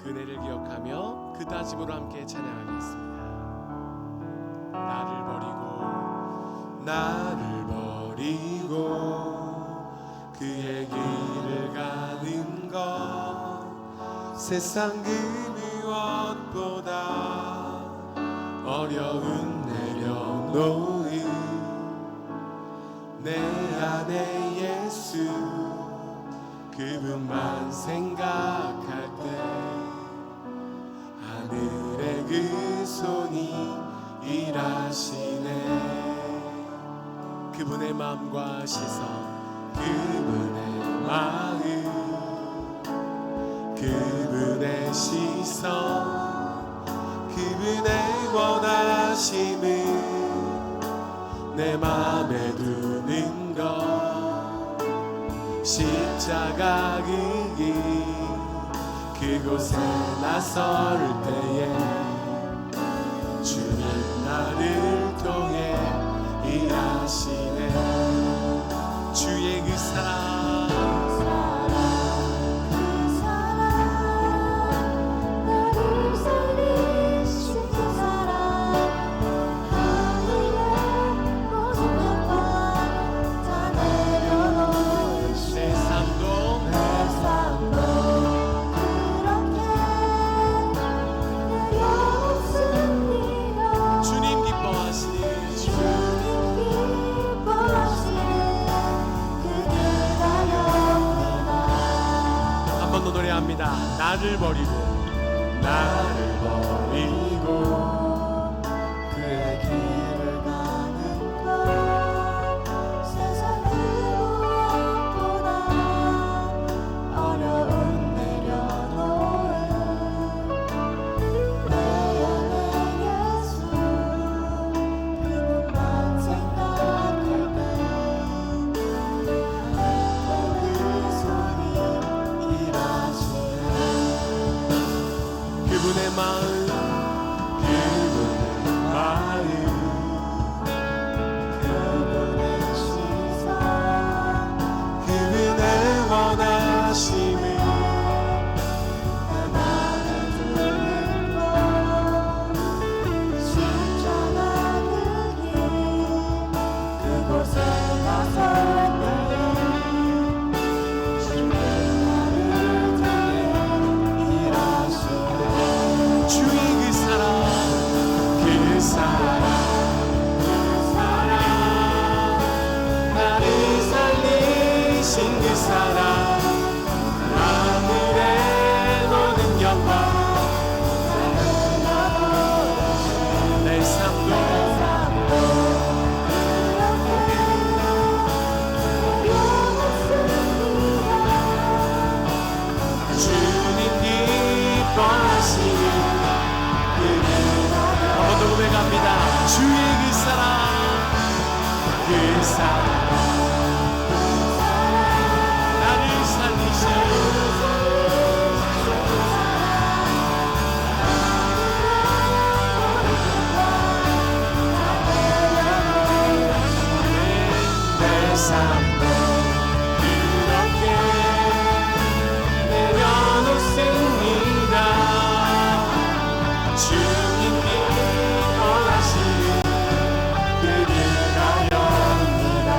은혜를 기억하며 그 다짐으로 함께 찬양하겠습니다. 나를 버리고 그의 길을 가는 것 세상 그 무엇보다 어려운 내려놓은 내 안에 예수 그분만 생각할 때 하늘의 그 손이 일하시네. 그분의 마음과 시선, 그분의 마음, 그분의 시선, 그분의 원하심을 내 마음에 두는 것 십자가 그 길 그곳에 나설 때에 주님 나를 통해 일하시네. 주의 그 사랑 나를 살리신 그 사랑 하늘의 모든 영광 다 내려놓으신 내 삶도 내 삶도 그렇게 내려놓습니다. 주님 기뻐하시니 주님 기뻐하시는 그 길 가렵니다. 한 번 더 노래합니다. 나를 버리고 그의 길을 가는 것 세상 그 무엇보다 어려운 내려놓은 내 안에 예수 그분만 생각할 때 하늘의 그 손이 일하시네. 그분의 마음 그분의 시선 그분의 원하심을 내 맘에 두는 것 십자가 그 길 그곳에 나설 때에 주님 나를 통해 일하시네. 주의 그 사랑 나를 살리신 그 사랑 하늘의 모든 영광 내 삶도 주님 기뻐하시니 한번 더 고백합니다. 주의 그 사랑 나를 살리신 내 삶도 그렇게 내려놓습니다. 주님이 원하시는 그 길 가렵니다.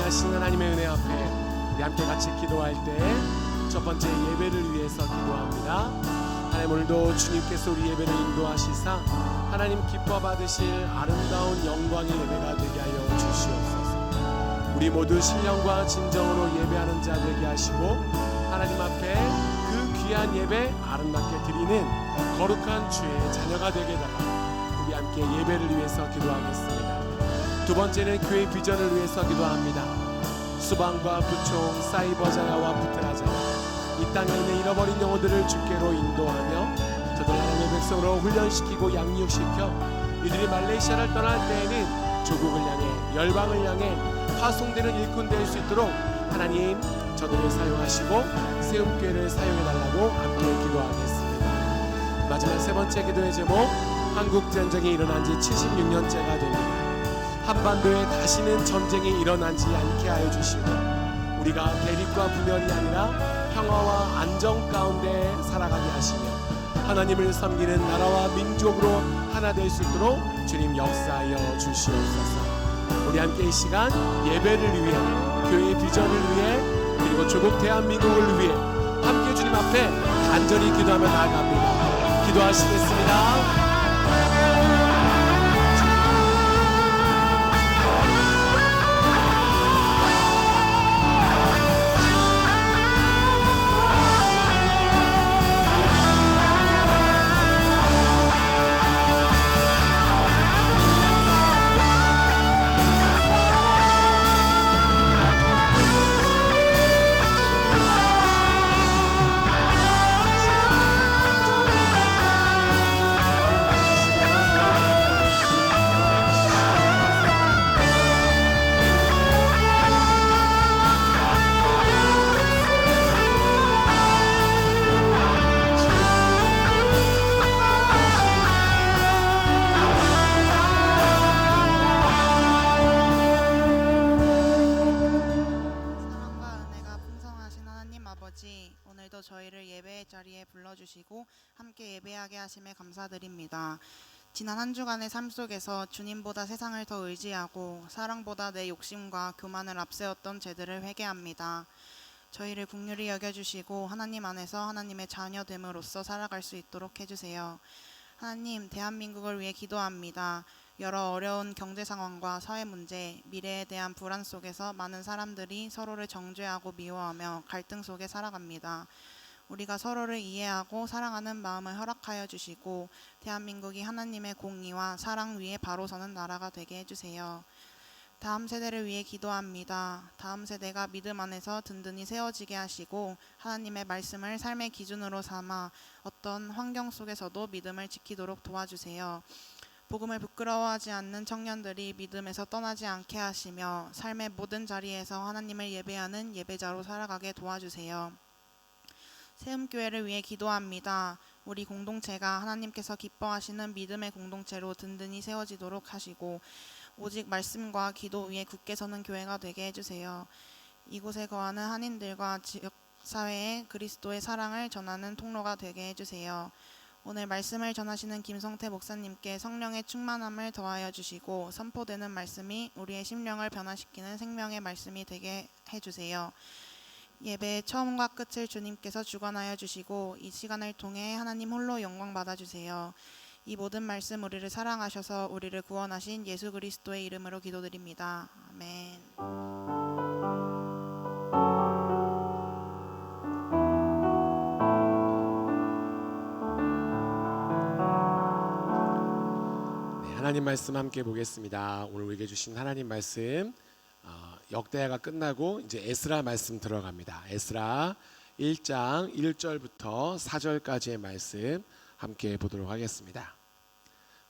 전능하신 하나님의 은혜 앞에 우리 함께 같이 기도할 때 첫 번째 예배를 위해서 기도합니다. 하나님, 오늘도 주님께서 우리 예배를 인도하시사 하나님 기뻐 받으실 아름다운 영광의 예배가 되게 하여 주시옵소서. 우리 모두 신령과 진정으로 예배하는 자 되게 하시고 하나님 앞에 그 귀한 예배 아름답게 드리는 거룩한 주의 자녀가 되게 달라 우리 함께 예배를 위해서 기도하겠습니다. 두 번째는 교회 비전을 위해서 기도합니다. 수방과 부총, 사이버 자야와 부트라 자야, 이 땅에 있는 잃어버린 영혼들을 주께로 인도하며 저들 하나님의 백성으로 훈련시키고 양육시켜 이들이 말레이시아를 떠날 때에는 조국을 향해 열방을 향해 파송되는 일꾼 될 수 있도록 하나님 저들을 사용하시고 세움교회를 사용해달라고 함께 기도하겠습니다. 마지막 세 번째 기도의 제목, 한국전쟁이 일어난 지 76년째가 됩니다. 한반도에 다시는 전쟁이 일어나지 않게 하여 주시고 우리가 대립과 분열이 아니라 평화와 안정 가운데 살아가게 하시며 하나님을 섬기는 나라와 민족으로 하나 될 수 있도록 주님 역사하여 주시옵소서. 우리 함께 이 시간 예배를 위해, 교회의 비전을 위해, 그리고 조국 대한민국을 위해 함께 주님 앞에 간절히 기도하며 나아갑니다. 기도하시겠습니다. 오늘도 저희를 예배의 자리에 불러주시고 함께 예배하게 하심에 감사드립니다. 지난 한 주간의 삶 속에서 주님보다 세상을 더 의지하고 사랑보다 내 욕심과 교만을 앞세웠던 죄들을 회개합니다. 저희를 긍휼히 여겨주시고 하나님 안에서 하나님의 자녀됨으로써 살아갈 수 있도록 해주세요. 하나님, 대한민국을 위해 기도합니다. 여러 어려운 경제 상황과 사회 문제, 미래에 대한 불안 속에서 많은 사람들이 서로를 정죄하고 미워하며 갈등 속에 살아갑니다. 우리가 서로를 이해하고 사랑하는 마음을 허락하여 주시고 대한민국이 하나님의 공의와 사랑 위에 바로 서는 나라가 되게 해주세요. 다음 세대를 위해 기도합니다. 다음 세대가 믿음 안에서 든든히 세워지게 하시고 하나님의 말씀을 삶의 기준으로 삼아 어떤 환경 속에서도 믿음을 지키도록 도와주세요. 복음을 부끄러워하지 않는 청년들이 믿음에서 떠나지 않게 하시며 삶의 모든 자리에서 하나님을 예배하는 예배자로 살아가게 도와주세요. 세움교회를 위해 기도합니다. 우리 공동체가 하나님께서 기뻐하시는 믿음의 공동체로 든든히 세워지도록 하시고 오직 말씀과 기도 위에 굳게 서는 교회가 되게 해주세요. 이곳에 거하는 한인들과 지역사회에 그리스도의 사랑을 전하는 통로가 되게 해주세요. 오늘 말씀을 전하시는 김성태 목사님께 성령의 충만함을 더하여 주시고 선포되는 말씀이 우리의 심령을 변화시키는 생명의 말씀이 되게 해주세요. 예배의 처음과 끝을 주님께서 주관하여 주시고 이 시간을 통해 하나님 홀로 영광 받아주세요. 이 모든 말씀 우리를 사랑하셔서 우리를 구원하신 예수 그리스도의 이름으로 기도드립니다. 아멘. 하나님 말씀 함께 보겠습니다. 오늘 우리에게 주신 하나님 말씀 역대하가 끝나고 이제 에스라 말씀 들어갑니다. 에스라 1장 1절부터 4절까지의 말씀 함께 보도록 하겠습니다.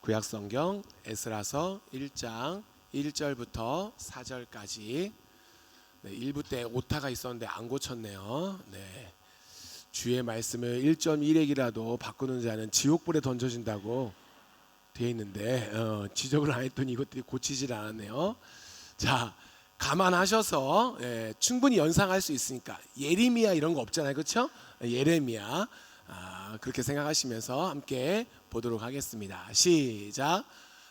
구약성경 에스라서 1장 1절부터 4절까지. 1부 때 오타가 있었는데 안 고쳤네요. 주의 말씀을 1.1핵이라도 바꾸는 자는 지옥불에 던져진다고 되어 있는데 지적을 안 했더니 이것들이 고치질 않았네요. 자, 감안하셔서 충분히 연상할 수 있으니까 예레미야 이런 거 없잖아요, 그렇죠? 예레미야 그렇게 생각하시면서 함께 보도록 하겠습니다. 시작.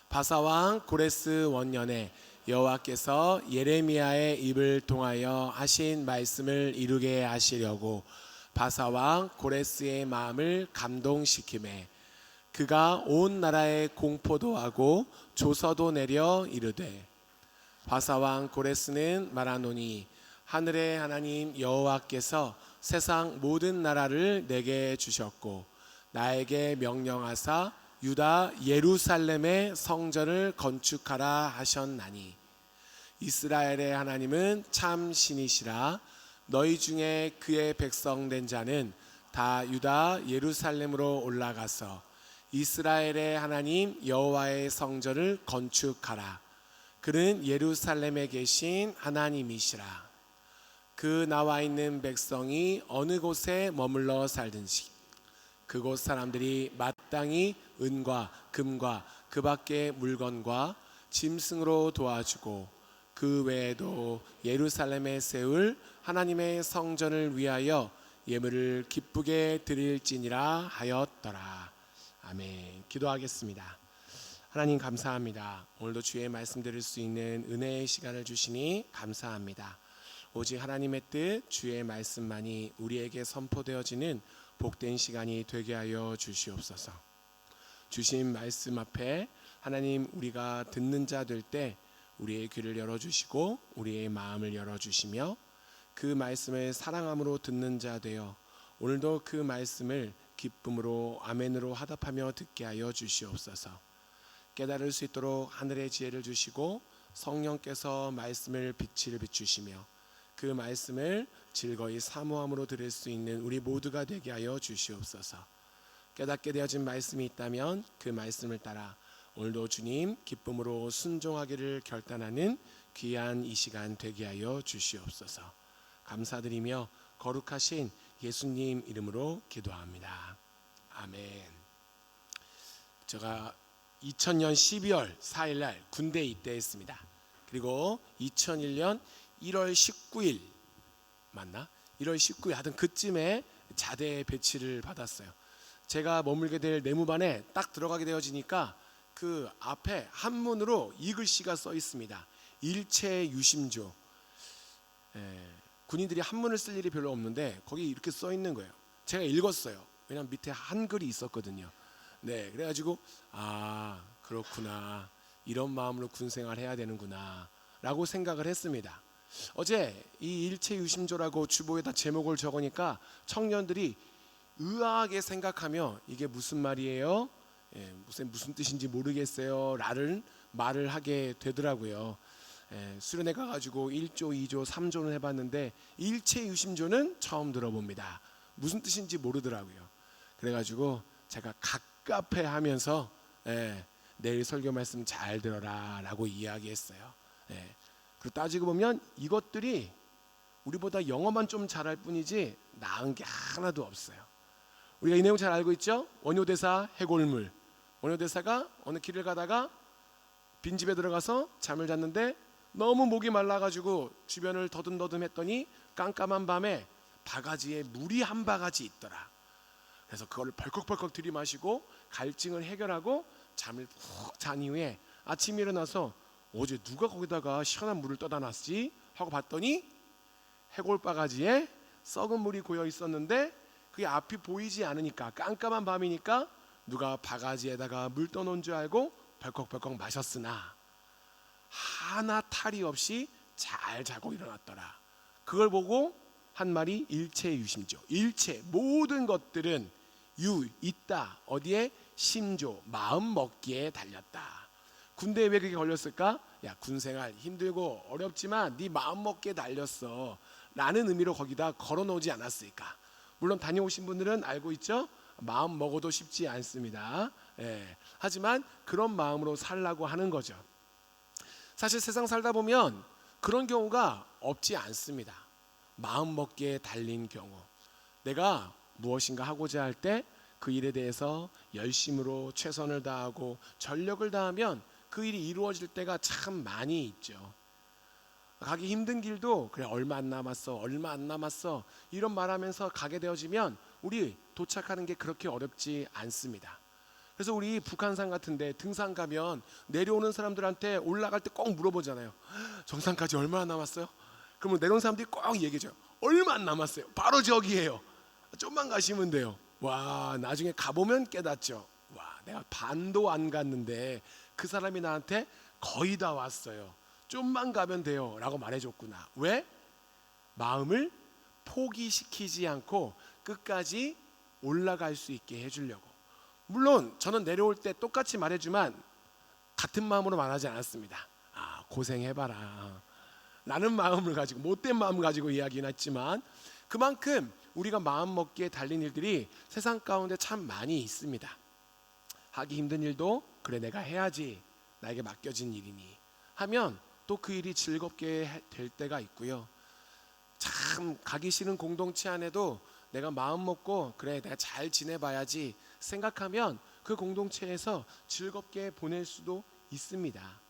바사왕 고레스 원년에 여호와께서 예레미야의 입을 통하여 하신 말씀을 이루게 하시려고 바사왕 고레스의 마음을 감동시키매 그가 온 나라에 공포도 하고 조서도 내려 이르되 바사왕 고레스는 말하노니 하늘의 하나님 여호와께서 세상 모든 나라를 내게 주셨고 나에게 명령하사 유다 예루살렘의 성전을 건축하라 하셨나니 이스라엘의 하나님은 참 신이시라. 너희 중에 그의 백성 된 자는 다 유다 예루살렘으로 올라가서 이스라엘의 하나님 여호와의 성전을 건축하라. 그는 예루살렘에 계신 하나님이시라. 그 나와 있는 백성이 어느 곳에 머물러 살든지 그곳 사람들이 마땅히 은과 금과 그 밖의 물건과 짐승으로 도와주고 그 외에도 예루살렘에 세울 하나님의 성전을 위하여 예물을 기쁘게 드릴지니라 하였더라. 아멘. 기도하겠습니다. 하나님 감사합니다. 오늘도 주의 말씀 들을 수 있는 은혜의 시간을 주시니 감사합니다. 오직 하나님의 뜻 주의 말씀만이 우리에게 선포되어지는 복된 시간이 되게 하여 주시옵소서. 주신 말씀 앞에 하나님 우리가 듣는 자 될 때 우리의 귀를 열어주시고 우리의 마음을 열어주시며 그 말씀을 사랑함으로 듣는 자 되어 오늘도 그 말씀을 기쁨으로 아멘으로 화답하며 듣게 하여 주시옵소서. 깨달을 수 있도록 하늘의 지혜를 주시고 성령께서 말씀을 빛을 비추시며 그 말씀을 즐거이 사모함으로 들을 수 있는 우리 모두가 되게 하여 주시옵소서. 깨닫게 되어진 말씀이 있다면 그 말씀을 따라 오늘도 주님 기쁨으로 순종하기를 결단하는 귀한 이 시간 되게 하여 주시옵소서. 감사드리며 거룩하신 예수님 이름으로 기도합니다. 아멘. 제가 2000년 12월 4일 날 군대에 입대했습니다. 그리고 2001년 1월 19일 맞나? 1월 19일 하여튼 그쯤에 자대 배치를 받았어요. 제가 머물게 될 내무반에 딱 들어가게 되어지니까 그 앞에 한문으로 이 글씨가 써 있습니다. 일체 유심조. 군인들이 한문을 쓸 일이 별로 없는데 거기 이렇게 써 있는 거예요. 제가 읽었어요. 왜냐면 밑에 한글이 있었거든요. 네, 그래가지고 아 그렇구나, 이런 마음으로 군생활 해야 되는구나 라고 생각을 했습니다. 어제 이 일체유심조라고 주보에다 제목을 적으니까 청년들이 의아하게 생각하며 이게 무슨 말이에요? 무슨 뜻인지 모르겠어요 라는 말을 하게 되더라고요. 수련회 가가지고 1조, 2조, 3조는 해봤는데 일체유심조는 처음 들어봅니다. 무슨 뜻인지 모르더라고요. 그래가지고 제가 갑갑해 하면서 내일 설교 말씀 잘 들어라 라고 이야기했어요. 그리고 따지고 보면 이것들이 우리보다 영어만 좀 잘할 뿐이지 나은 게 하나도 없어요. 우리가 이 내용 잘 알고 있죠? 원효대사 해골물. 원효대사가 어느 길을 가다가 빈집에 들어가서 잠을 잤는데 너무 목이 말라가지고 주변을 더듬더듬 했더니 깜깜한 밤에 바가지에 물이 한 바가지 있더라. 그래서 그걸 벌컥벌컥 들이마시고 갈증을 해결하고 잠을 푹 잔 이후에 아침에 일어나서 어제 누가 거기다가 시원한 물을 떠다 놨지? 하고 봤더니 해골 바가지에 썩은 물이 고여 있었는데 그게 앞이 보이지 않으니까 깜깜한 밤이니까 누가 바가지에다가 물 떠놓은 줄 알고 벌컥벌컥 마셨으나 하나 탈이 없이 잘 자고 일어났더라. 그걸 보고 한 말이 일체유심조. 일체 모든 것들은 있다. 어디에? 심조, 마음 먹기에 달렸다. 군대에 왜 그렇게 걸렸을까? 야, 군생활 힘들고 어렵지만 네 마음 먹기에 달렸어 라는 의미로 거기다 걸어놓지 않았을까. 물론 다녀오신 분들은 알고 있죠? 마음 먹어도 쉽지 않습니다. 하지만 그런 마음으로 살라고 하는 거죠. 사실 세상 살다 보면 그런 경우가 없지 않습니다. 마음 먹기에 달린 경우, 내가 무엇인가 하고자 할 때 그 일에 대해서 열심으로 최선을 다하고 전력을 다하면 그 일이 이루어질 때가 참 많이 있죠. 가기 힘든 길도 그래 얼마 안 남았어 이런 말하면서 가게 되어지면 우리 도착하는 게 그렇게 어렵지 않습니다. 그래서 우리 북한산 같은데 등산 가면 내려오는 사람들한테 올라갈 때 꼭 물어보잖아요. 정상까지 얼마나 남았어요? 그러면 내려온 사람들이 꼭 얘기해줘요. 얼마 안 남았어요. 바로 저기예요. 좀만 가시면 돼요. 와, 나중에 가보면 깨닫죠. 와, 내가 반도 안 갔는데 그 사람이 나한테 거의 다 왔어요. 좀만 가면 돼요 라고 말해줬구나. 왜? 마음을 포기시키지 않고 끝까지 올라갈 수 있게 해주려고. 물론 저는 내려올 때 똑같이 말해주만 같은 마음으로 말하지 않았습니다. 아, 고생해봐라 라는 마음을 가지고, 못된 마음을 가지고 이야기는 했지만, 그만큼 우리가 마음 먹기에 달린 일들이 세상 가운데 참 많이 있습니다. 하기 힘든 일도 그래 내가 해야지, 나에게 맡겨진 일이니 하면 또 그 일이 즐겁게 될 때가 있고요. 참 가기 싫은 공동체 안에도 내가 마음 먹고 그래 내가 잘 지내봐야지 생각하면 그 공동체에서 즐겁게 보낼 수도 있습니다.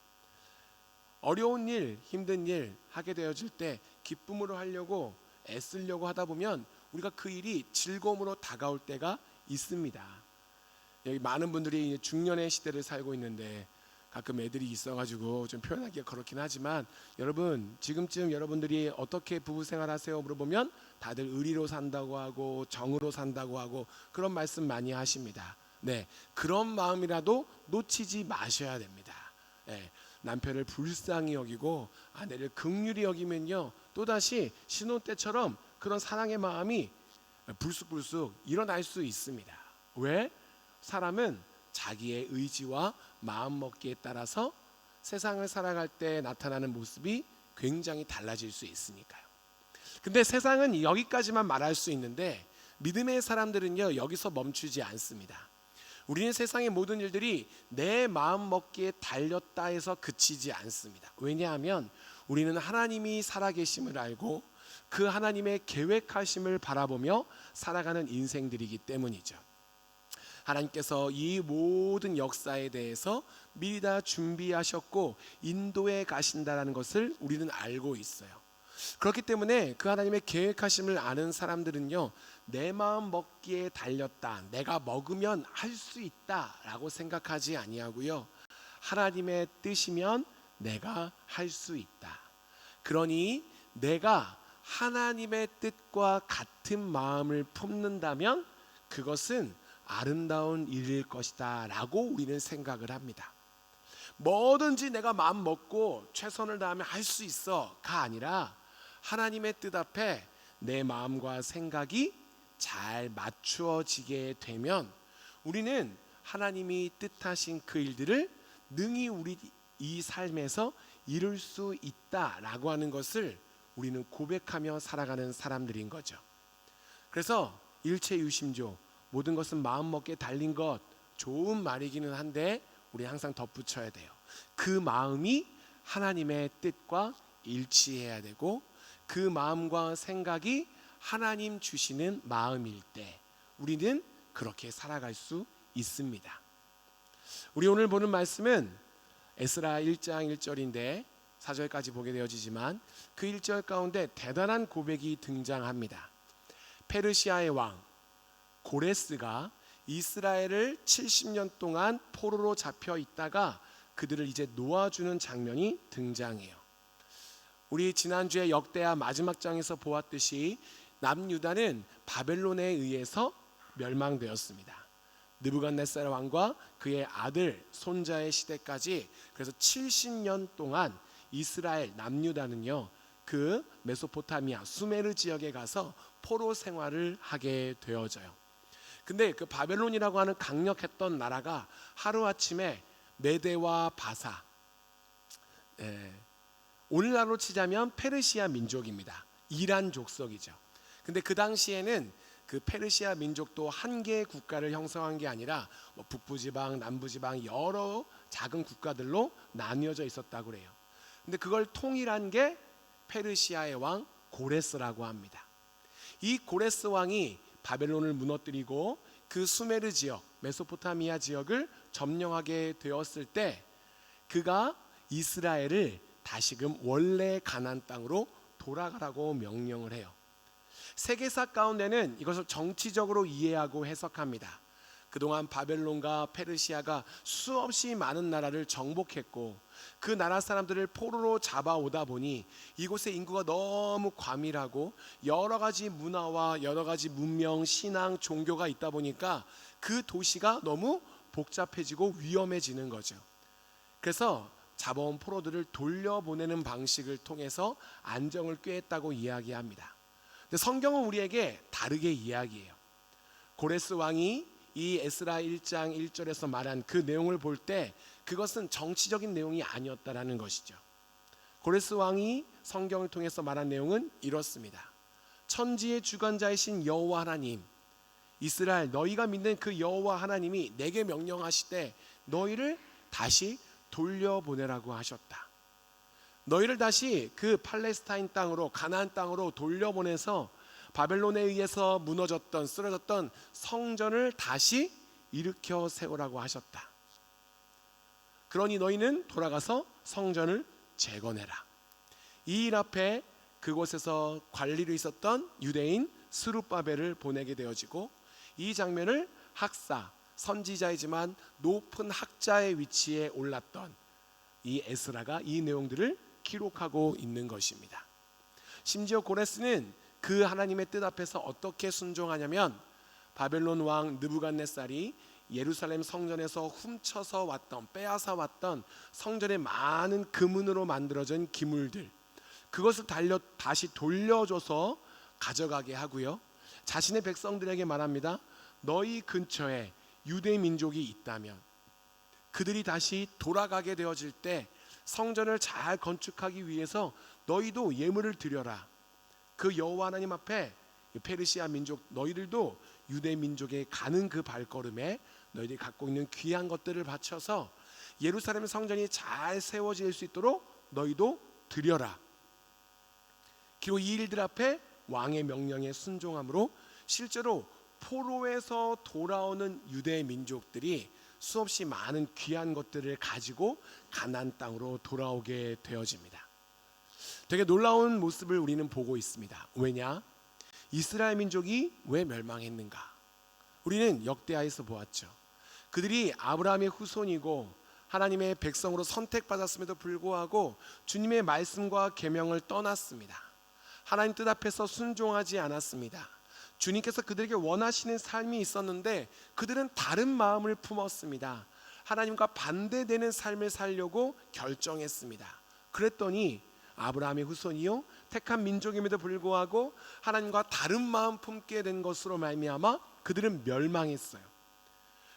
어려운 일, 힘든 일 하게 되어질 때 기쁨으로 하려고 애쓰려고 하다 보면 우리가 그 일이 즐거움으로 다가올 때가 있습니다. 여기 많은 분들이 중년의 시대를 살고 있는데 가끔 애들이 있어가지고 좀 표현하기가 그렇긴 하지만, 여러분 지금쯤 여러분들이 어떻게 부부 생활하세요 물어보면 다들 의리로 산다고 하고 정으로 산다고 하고 그런 말씀 많이 하십니다. 네, 그런 마음이라도 놓치지 마셔야 됩니다. 네, 남편을 불쌍히 여기고 아내를 긍휼히 여기면요, 또다시 신혼 때처럼 그런 사랑의 마음이 불쑥불쑥 일어날 수 있습니다. 왜? 사람은 자기의 의지와 마음 먹기에 따라서 세상을 살아갈 때 나타나는 모습이 굉장히 달라질 수 있으니까요. 근데 세상은 여기까지만 말할 수 있는데 믿음의 사람들은요, 여기서 멈추지 않습니다. 우리는 세상의 모든 일들이 내 마음 먹기에 달렸다 해서 그치지 않습니다. 왜냐하면 우리는 하나님이 살아계심을 알고 그 하나님의 계획하심을 바라보며 살아가는 인생들이기 때문이죠. 하나님께서 이 모든 역사에 대해서 미리 다 준비하셨고 인도해 가신다는 것을 우리는 알고 있어요. 그렇기 때문에 그 하나님의 계획하심을 아는 사람들은요, 내 마음 먹기에 달렸다, 내가 먹으면 할 수 있다라고 생각하지 아니하고요, 하나님의 뜻이면 내가 할 수 있다. 그러니 내가 하나님의 뜻과 같은 마음을 품는다면 그것은 아름다운 일일 것이다 라고 우리는 생각을 합니다. 뭐든지 내가 마음 먹고 최선을 다하면 할 수 있어가 아니라 하나님의 뜻 앞에 내 마음과 생각이 잘 맞추어지게 되면 우리는 하나님이 뜻하신 그 일들을 능히 우리 이 삶에서 이룰 수 있다라고 하는 것을 우리는 고백하며 살아가는 사람들인 거죠. 그래서 일체유심조, 모든 것은 마음 먹기에 달린 것, 좋은 말이기는 한데 우리 항상 덧붙여야 돼요. 그 마음이 하나님의 뜻과 일치해야 되고 그 마음과 생각이 하나님 주시는 마음일 때 우리는 그렇게 살아갈 수 있습니다. 우리 오늘 보는 말씀은 에스라 1장 1절인데 4절까지 보게 되어지지만 그 1절 가운데 대단한 고백이 등장합니다. 페르시아의 왕 고레스가 이스라엘을 70년 동안 포로로 잡혀 있다가 그들을 이제 놓아주는 장면이 등장해요. 우리 지난주에 역대하 마지막 장에서 보았듯이 남유다는 바벨론에 의해서 멸망되었습니다. 느부갓네살 왕과 그의 아들 손자의 시대까지, 그래서 70년 동안 이스라엘 남유다는요, 그 메소포타미아 수메르 지역에 가서 포로 생활을 하게 되어져요. 근데 그 바벨론이라고 하는 강력했던 나라가 하루아침에 메대와 바사, 오늘날로 치자면 페르시아 민족입니다. 이란 족속이죠. 근데 그 당시에는 그 페르시아 민족도 한 개의 국가를 형성한 게 아니라 북부지방, 남부지방 여러 작은 국가들로 나뉘어져 있었다고 그래요. 근데 그걸 통일한 게 페르시아의 왕 고레스라고 합니다. 이 고레스 왕이 바벨론을 무너뜨리고 그 수메르 지역, 메소포타미아 지역을 점령하게 되었을 때 그가 이스라엘을 다시금 원래 가나안 땅으로 돌아가라고 명령을 해요. 세계사 가운데는 이것을 정치적으로 이해하고 해석합니다. 그동안 바벨론과 페르시아가 수없이 많은 나라를 정복했고 그 나라 사람들을 포로로 잡아오다 보니 이곳의 인구가 너무 과밀하고 여러 가지 문화와 여러 가지 문명, 신앙, 종교가 있다 보니까 그 도시가 너무 복잡해지고 위험해지는 거죠. 그래서 잡아온 포로들을 돌려보내는 방식을 통해서 안정을 꾀했다고 이야기합니다. 근데 성경은 우리에게 다르게 이야기해요. 고레스 왕이 이 에스라 1장 1절에서 말한 그 내용을 볼 때 그것은 정치적인 내용이 아니었다라는 것이죠. 고레스 왕이 성경을 통해서 말한 내용은 이렇습니다. 천지의 주관자이신 여호와 하나님, 이스라엘 너희가 믿는 그 여호와 하나님이 내게 명령하시되 너희를 다시 돌려보내라고 하셨다. 너희를 다시 그 팔레스타인 땅으로, 가나안 땅으로 돌려보내서 바벨론에 의해서 무너졌던, 쓰러졌던 성전을 다시 일으켜 세우라고 하셨다. 그러니 너희는 돌아가서 성전을 재건해라. 이 일 앞에 그곳에서 관리로 있었던 유대인 스룹바벨을 보내게 되어지고 이 장면을 학사, 선지자이지만 높은 학자의 위치에 올랐던 이 에스라가 이 내용들을 기록하고 있는 것입니다. 심지어 고레스는 그 하나님의 뜻 앞에서 어떻게 순종하냐면 바벨론 왕 느부갓네살이 예루살렘 성전에서 훔쳐서 왔던, 빼앗아 왔던 성전의 많은 금은으로 만들어진 기물들, 그것을 다시 돌려줘서 가져가게 하고요, 자신의 백성들에게 말합니다. 너희 근처에 유대 민족이 있다면 그들이 다시 돌아가게 되어질 때 성전을 잘 건축하기 위해서 너희도 예물을 드려라. 그 여호와 하나님 앞에 페르시아 민족 너희들도 유대 민족에 가는 그 발걸음에 너희들이 갖고 있는 귀한 것들을 바쳐서 예루살렘 성전이 잘 세워질 수 있도록 너희도 드려라. 그리고 이 일들 앞에 왕의 명령에 순종함으로 실제로 포로에서 돌아오는 유대 민족들이 수없이 많은 귀한 것들을 가지고 가나안 땅으로 돌아오게 되어집니다. 되게 놀라운 모습을 우리는 보고 있습니다. 왜냐? 이스라엘 민족이 왜 멸망했는가? 우리는 역대하에서 보았죠. 그들이 아브라함의 후손이고 하나님의 백성으로 선택받았음에도 불구하고 주님의 말씀과 계명을 떠났습니다. 하나님 뜻 앞에서 순종하지 않았습니다. 주님께서 그들에게 원하시는 삶이 있었는데 그들은 다른 마음을 품었습니다. 하나님과 반대되는 삶을 살려고 결정했습니다. 그랬더니 아브라함의 후손이요 택한 민족임에도 불구하고 하나님과 다른 마음 품게 된 것으로 말미암아 그들은 멸망했어요.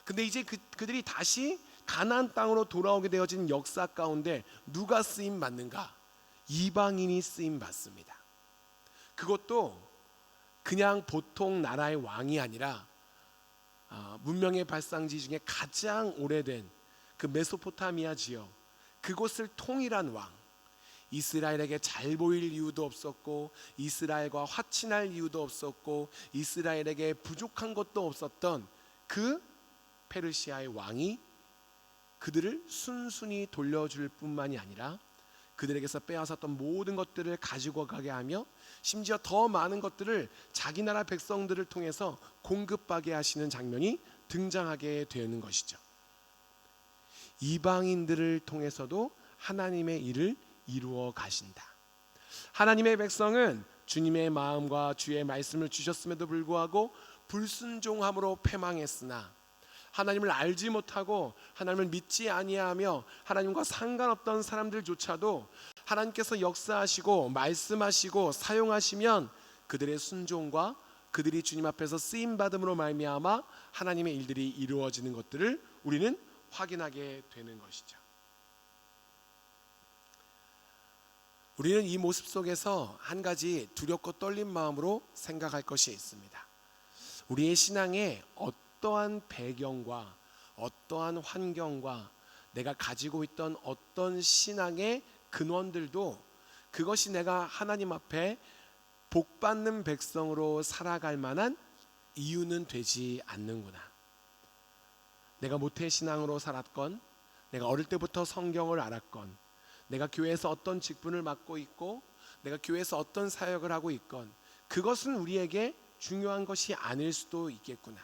근데 이제 그들이 다시 가나안 땅으로 돌아오게 되어진 역사 가운데 누가 쓰임 받는가? 이방인이 쓰임 받습니다. 그것도 그냥 보통 나라의 왕이 아니라 문명의 발상지 중에 가장 오래된 그 메소포타미아 지역, 그곳을 통일한 왕, 이스라엘에게 잘 보일 이유도 없었고 이스라엘과 화친할 이유도 없었고 이스라엘에게 부족한 것도 없었던 그 페르시아의 왕이 그들을 순순히 돌려줄 뿐만이 아니라 그들에게서 빼앗았던 모든 것들을 가지고 가게 하며 심지어 더 많은 것들을 자기 나라 백성들을 통해서 공급하게 하시는 장면이 등장하게 되는 것이죠. 이방인들을 통해서도 하나님의 일을 이루어 가신다. 하나님의 백성은 주님의 마음과 주의 말씀을 주셨음에도 불구하고 불순종함으로 패망했으나 하나님을 알지 못하고 하나님을 믿지 아니하며 하나님과 상관없던 사람들조차도 하나님께서 역사하시고 말씀하시고 사용하시면 그들의 순종과 그들이 주님 앞에서 쓰임받음으로 말미암아 하나님의 일들이 이루어지는 것들을 우리는 확인하게 되는 것이죠. 우리는 이 모습 속에서 한 가지 두렵고 떨린 마음으로 생각할 것이 있습니다. 우리의 신앙에 어떠한 배경과 어떠한 환경과 내가 가지고 있던 어떤 신앙의 근원들도 그것이 내가 하나님 앞에 복받는 백성으로 살아갈 만한 이유는 되지 않는구나. 내가 모태신앙으로 살았건, 내가 어릴 때부터 성경을 알았건, 내가 교회에서 어떤 직분을 맡고 있고 내가 교회에서 어떤 사역을 하고 있건 그것은 우리에게 중요한 것이 아닐 수도 있겠구나.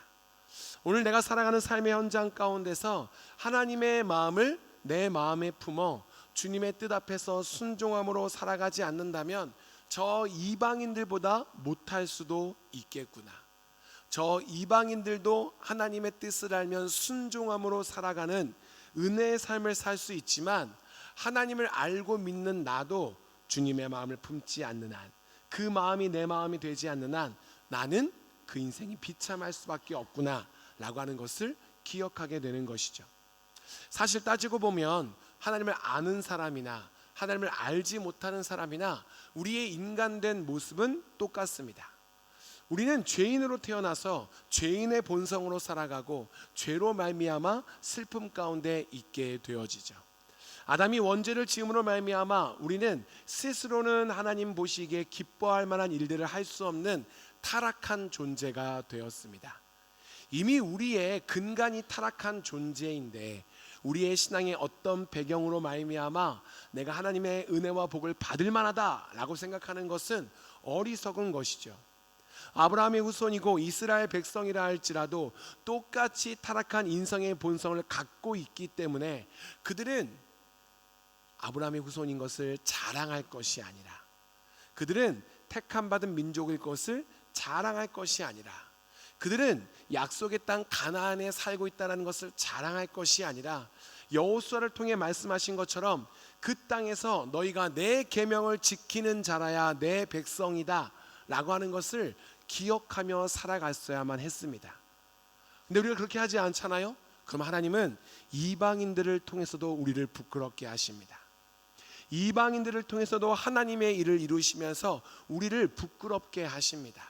오늘 내가 살아가는 삶의 현장 가운데서 하나님의 마음을 내 마음에 품어 주님의 뜻 앞에서 순종함으로 살아가지 않는다면 저 이방인들보다 못할 수도 있겠구나. 저 이방인들도 하나님의 뜻을 알면 순종함으로 살아가는 은혜의 삶을 살 수 있지만, 하나님을 알고 믿는 나도 주님의 마음을 품지 않는 한, 그 마음이 내 마음이 되지 않는 한 나는 그 인생이 비참할 수밖에 없구나 라고 하는 것을 기억하게 되는 것이죠. 사실 따지고 보면 하나님을 아는 사람이나 하나님을 알지 못하는 사람이나 우리의 인간된 모습은 똑같습니다. 우리는 죄인으로 태어나서 죄인의 본성으로 살아가고 죄로 말미암아 슬픔 가운데 있게 되어지죠. 아담이 원죄를 지음으로 말미암아 우리는 스스로는 하나님 보시기에 기뻐할 만한 일들을 할 수 없는 타락한 존재가 되었습니다. 이미 우리의 근간이 타락한 존재인데 우리의 신앙의 어떤 배경으로 말미암아 내가 하나님의 은혜와 복을 받을 만하다라고 생각하는 것은 어리석은 것이죠. 아브라함의 후손이고 이스라엘 백성이라 할지라도 똑같이 타락한 인성의 본성을 갖고 있기 때문에 그들은 아브라함의 후손인 것을 자랑할 것이 아니라, 그들은 택함 받은 민족일 것을 자랑할 것이 아니라, 그들은 약속의 땅 가나안에 살고 있다는 것을 자랑할 것이 아니라, 여호수아를 통해 말씀하신 것처럼 그 땅에서 너희가 내 계명을 지키는 자라야 내 백성이다 라고 하는 것을 기억하며 살아갔어야만 했습니다. 근데 우리가 그렇게 하지 않잖아요. 그럼 하나님은 이방인들을 통해서도 우리를 부끄럽게 하십니다. 이방인들을 통해서도 하나님의 일을 이루시면서 우리를 부끄럽게 하십니다.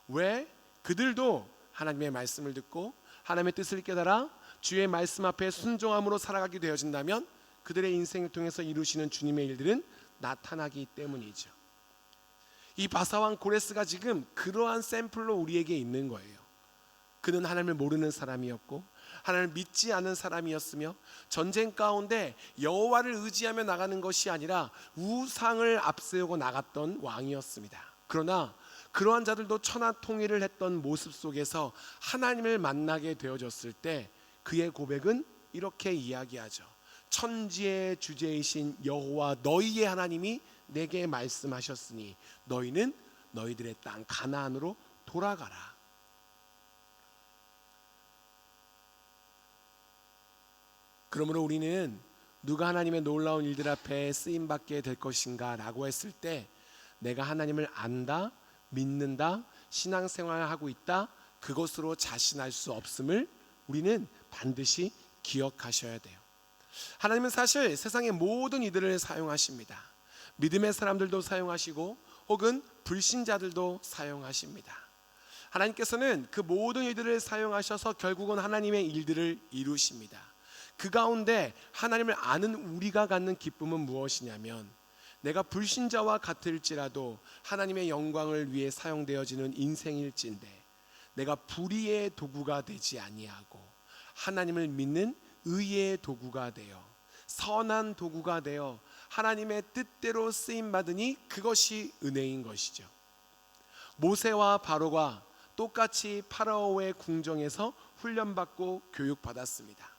왜? 그들도 하나님의 말씀을 듣고 하나님의 뜻을 깨달아 주의 말씀 앞에 순종함으로 살아가게 되어진다면 그들의 인생을 통해서 이루시는 주님의 일들은 나타나기 때문이죠. 이 바사왕 고레스가 지금 그러한 샘플로 우리에게 있는 거예요. 그는 하나님을 모르는 사람이었고 하나님을 믿지 않은 사람이었으며 전쟁 가운데 여호와를 의지하며 나가는 것이 아니라 우상을 앞세우고 나갔던 왕이었습니다. 그러나 그러한 자들도 천하통일을 했던 모습 속에서 하나님을 만나게 되어졌을 때 그의 고백은 이렇게 이야기하죠. 천지의 주제이신 여호와 너희의 하나님이 내게 말씀하셨으니 너희는 너희들의 땅 가나안으로 돌아가라. 그러므로 우리는 누가 하나님의 놀라운 일들 앞에 쓰임받게 될 것인가 라고 했을 때 내가 하나님을 안다, 믿는다, 신앙생활을 하고 있다, 그것으로 자신할 수 없음을 우리는 반드시 기억하셔야 돼요. 하나님은 사실 세상의 모든 이들을 사용하십니다. 믿음의 사람들도 사용하시고 혹은 불신자들도 사용하십니다. 하나님께서는 그 모든 이들을 사용하셔서 결국은 하나님의 일들을 이루십니다. 그 가운데 하나님을 아는 우리가 갖는 기쁨은 무엇이냐면 내가 불신자와 같을지라도 하나님의 영광을 위해 사용되어지는 인생일진데 내가 불의의 도구가 되지 아니하고 하나님을 믿는 의의 도구가 되어 선한 도구가 되어 하나님의 뜻대로 쓰임받으니 그것이 은혜인 것이죠. 모세와 바로가 똑같이 파라오의 궁정에서 훈련받고 교육받았습니다.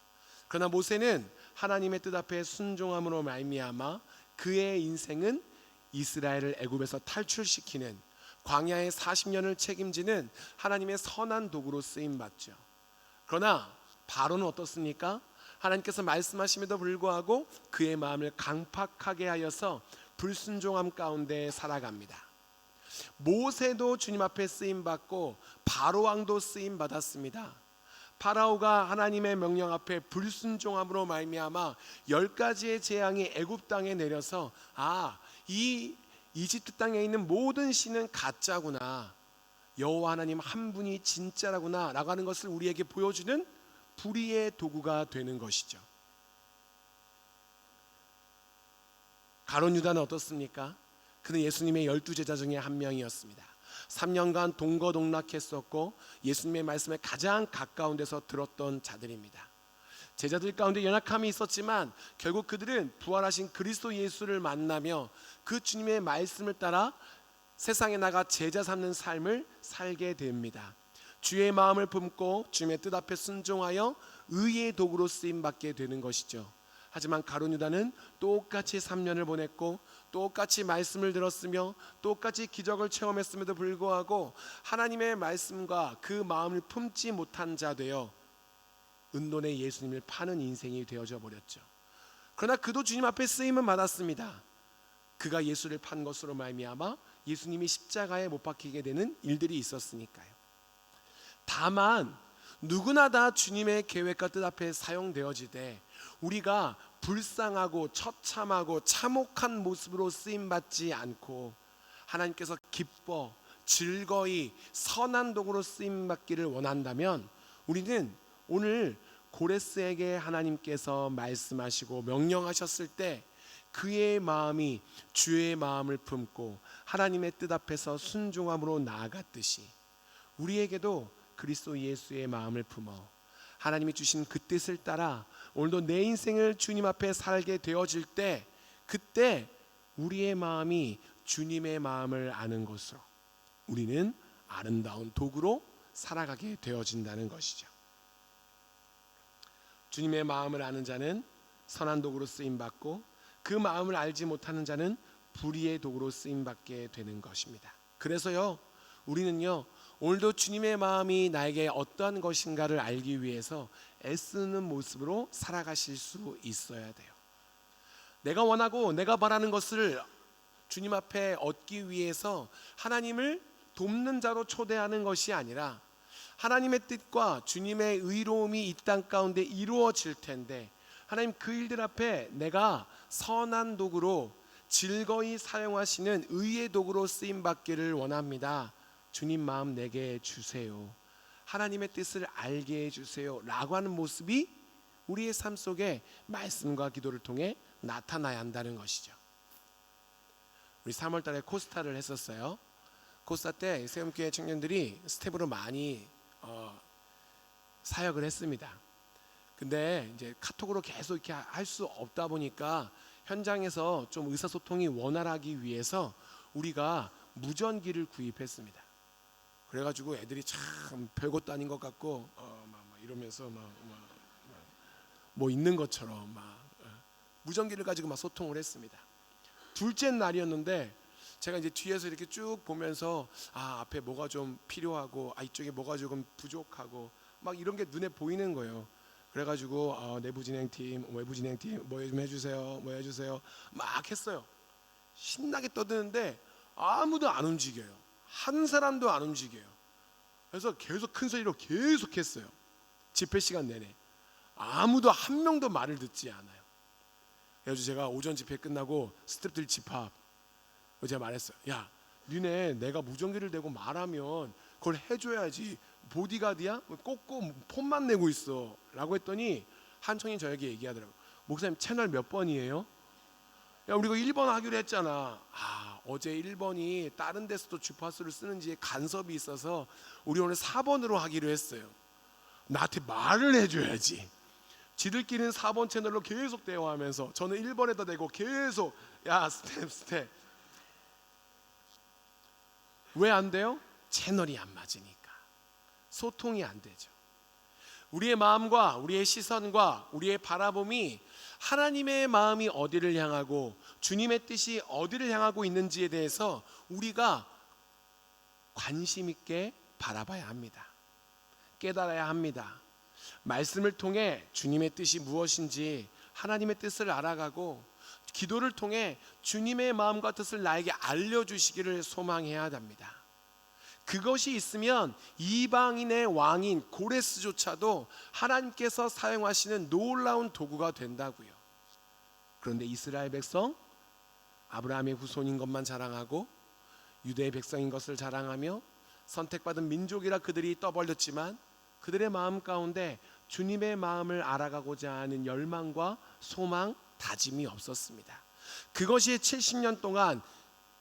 그러나 모세는 하나님의 뜻 앞에 순종함으로 말미암아 그의 인생은 이스라엘을 애굽에서 탈출시키는 광야의 40년을 책임지는 하나님의 선한 도구로 쓰임받죠. 그러나 바로는 어떻습니까? 하나님께서 말씀하심에도 불구하고 그의 마음을 강팍하게 하여서 불순종함 가운데 살아갑니다. 모세도 주님 앞에 쓰임받고 바로왕도 쓰임받았습니다. 파라오가 하나님의 명령 앞에 불순종함으로 말미암아 10가지의 재앙이 애굽 땅에 내려서 이 이집트 땅에 있는 모든 신은 가짜구나, 여호와 하나님 한 분이 진짜라구나 라고 하는 것을 우리에게 보여주는 불의의 도구가 되는 것이죠. 가룟 유다는 어떻습니까? 그는 예수님의 12제자 중에 한 명이었습니다. 3년간 동거동락했었고 예수님의 말씀에 가장 가까운 데서 들었던 자들입니다. 제자들 가운데 연약함이 있었지만 결국 그들은 부활하신 그리스도 예수를 만나며 그 주님의 말씀을 따라 세상에 나가 제자 삼는 삶을 살게 됩니다. 주의 마음을 품고 주님의 뜻 앞에 순종하여 의의 도구로 쓰임 받게 되는 것이죠. 하지만 가룟 유다는 똑같이 3년을 보냈고 똑같이 말씀을 들었으며 똑같이 기적을 체험했음에도 불구하고 하나님의 말씀과 그 마음을 품지 못한 자 되어 은돈의 예수님을 파는 인생이 되어져 버렸죠. 그러나 그도 주님 앞에 쓰임은 받았습니다. 그가 예수를 판 것으로 말미암아 예수님이 십자가에 못 박히게 되는 일들이 있었으니까요. 다만 누구나 다 주님의 계획과 뜻 앞에 사용되어지되 우리가 불쌍하고 처참하고 참혹한 모습으로 쓰임받지 않고 하나님께서 기뻐 즐거이 선한 도구로 쓰임받기를 원한다면 우리는 오늘 고레스에게 하나님께서 말씀하시고 명령하셨을 때 그의 마음이 주의 마음을 품고 하나님의 뜻 앞에서 순종함으로 나아갔듯이 우리에게도 그리스도 예수의 마음을 품어 하나님이 주신 그 뜻을 따라 오늘도 내 인생을 주님 앞에 살게 되어질 때 그때 우리의 마음이 주님의 마음을 아는 것으로 우리는 아름다운 도구로 살아가게 되어진다는 것이죠. 주님의 마음을 아는 자는 선한 도구로 쓰임받고 그 마음을 알지 못하는 자는 불의의 도구로 쓰임받게 되는 것입니다. 그래서요 우리는요 오늘도 주님의 마음이 나에게 어떠한 것인가를 알기 위해서 애쓰는 모습으로 살아가실 수 있어야 돼요. 내가 원하고 내가 바라는 것을 주님 앞에 얻기 위해서 하나님을 돕는 자로 초대하는 것이 아니라 하나님의 뜻과 주님의 의로움이 이 땅 가운데 이루어질 텐데 하나님 그 일들 앞에 내가 선한 도구로 즐거이 사용하시는 의의 도구로 쓰임받기를 원합니다. 주님 마음 내게 주세요. 하나님의 뜻을 알게 해주세요 라고 하는 모습이 우리의 삶 속에 말씀과 기도를 통해 나타나야 한다는 것이죠. 우리 3월 달에 코스타를 했었어요. 코스타 때 세움교회 청년들이 스텝으로 많이 사역을 했습니다. 근데 이제 카톡으로 계속 이렇게 할 수 없다 보니까 현장에서 좀 의사소통이 원활하기 위해서 우리가 무전기를 구입했습니다. 그래가지고 애들이 참 별것도 아닌 것 같고 막 이러면서 뭐 있는 것처럼 무전기를 가지고 막 소통을 했습니다. 둘째 날이었는데 제가 이제 뒤에서 이렇게 쭉 보면서 앞에 뭐가 좀 필요하고 이쪽에 뭐가 조금 부족하고 막 이런 게 눈에 보이는 거예요. 그래가지고 내부 진행팀, 외부 진행팀 뭐 좀 해주세요, 뭐 해주세요 막 했어요. 신나게 떠드는데 아무도 안 움직여요. 한 사람도 안 움직여요. 그래서 계속 큰 소리로 계속 했어요. 집회 시간 내내 아무도 한 명도 말을 듣지 않아요. 그래서 제가 오전 집회 끝나고 스태프들 집합 제가 말했어요. 야, 니네 내가 무전기를 대고 말하면 그걸 해줘야지. 보디가드야? 꼭꼭 폰만 내고 있어 라고 했더니 한 청이 저에게 얘기하더라고요. 목사님 채널 몇 번이에요? 야, 우리가 1번 하기로 했잖아. 어제 1번이 다른 데서도 주파수를 쓰는지 간섭이 있어서 우리 오늘 4번으로 하기로 했어요. 나한테 말을 해줘야지. 지들끼리는 4번 채널로 계속 대화하면서 저는 1번에다 대고 계속 야 스텝 왜 안 돼요? 채널이 안 맞으니까 소통이 안 되죠. 우리의 마음과 우리의 시선과 우리의 바라봄이 하나님의 마음이 어디를 향하고 주님의 뜻이 어디를 향하고 있는지에 대해서 우리가 관심 있게 바라봐야 합니다. 깨달아야 합니다. 말씀을 통해 주님의 뜻이 무엇인지 하나님의 뜻을 알아가고 기도를 통해 주님의 마음과 뜻을 나에게 알려주시기를 소망해야 합니다. 그것이 있으면 이방인의 왕인 고레스조차도 하나님께서 사용하시는 놀라운 도구가 된다고요. 그런데 이스라엘 백성 아브라함의 후손인 것만 자랑하고 유대의 백성인 것을 자랑하며 선택받은 민족이라 그들이 떠벌렸지만 그들의 마음 가운데 주님의 마음을 알아가고자 하는 열망과 소망, 다짐이 없었습니다. 그것이 70년 동안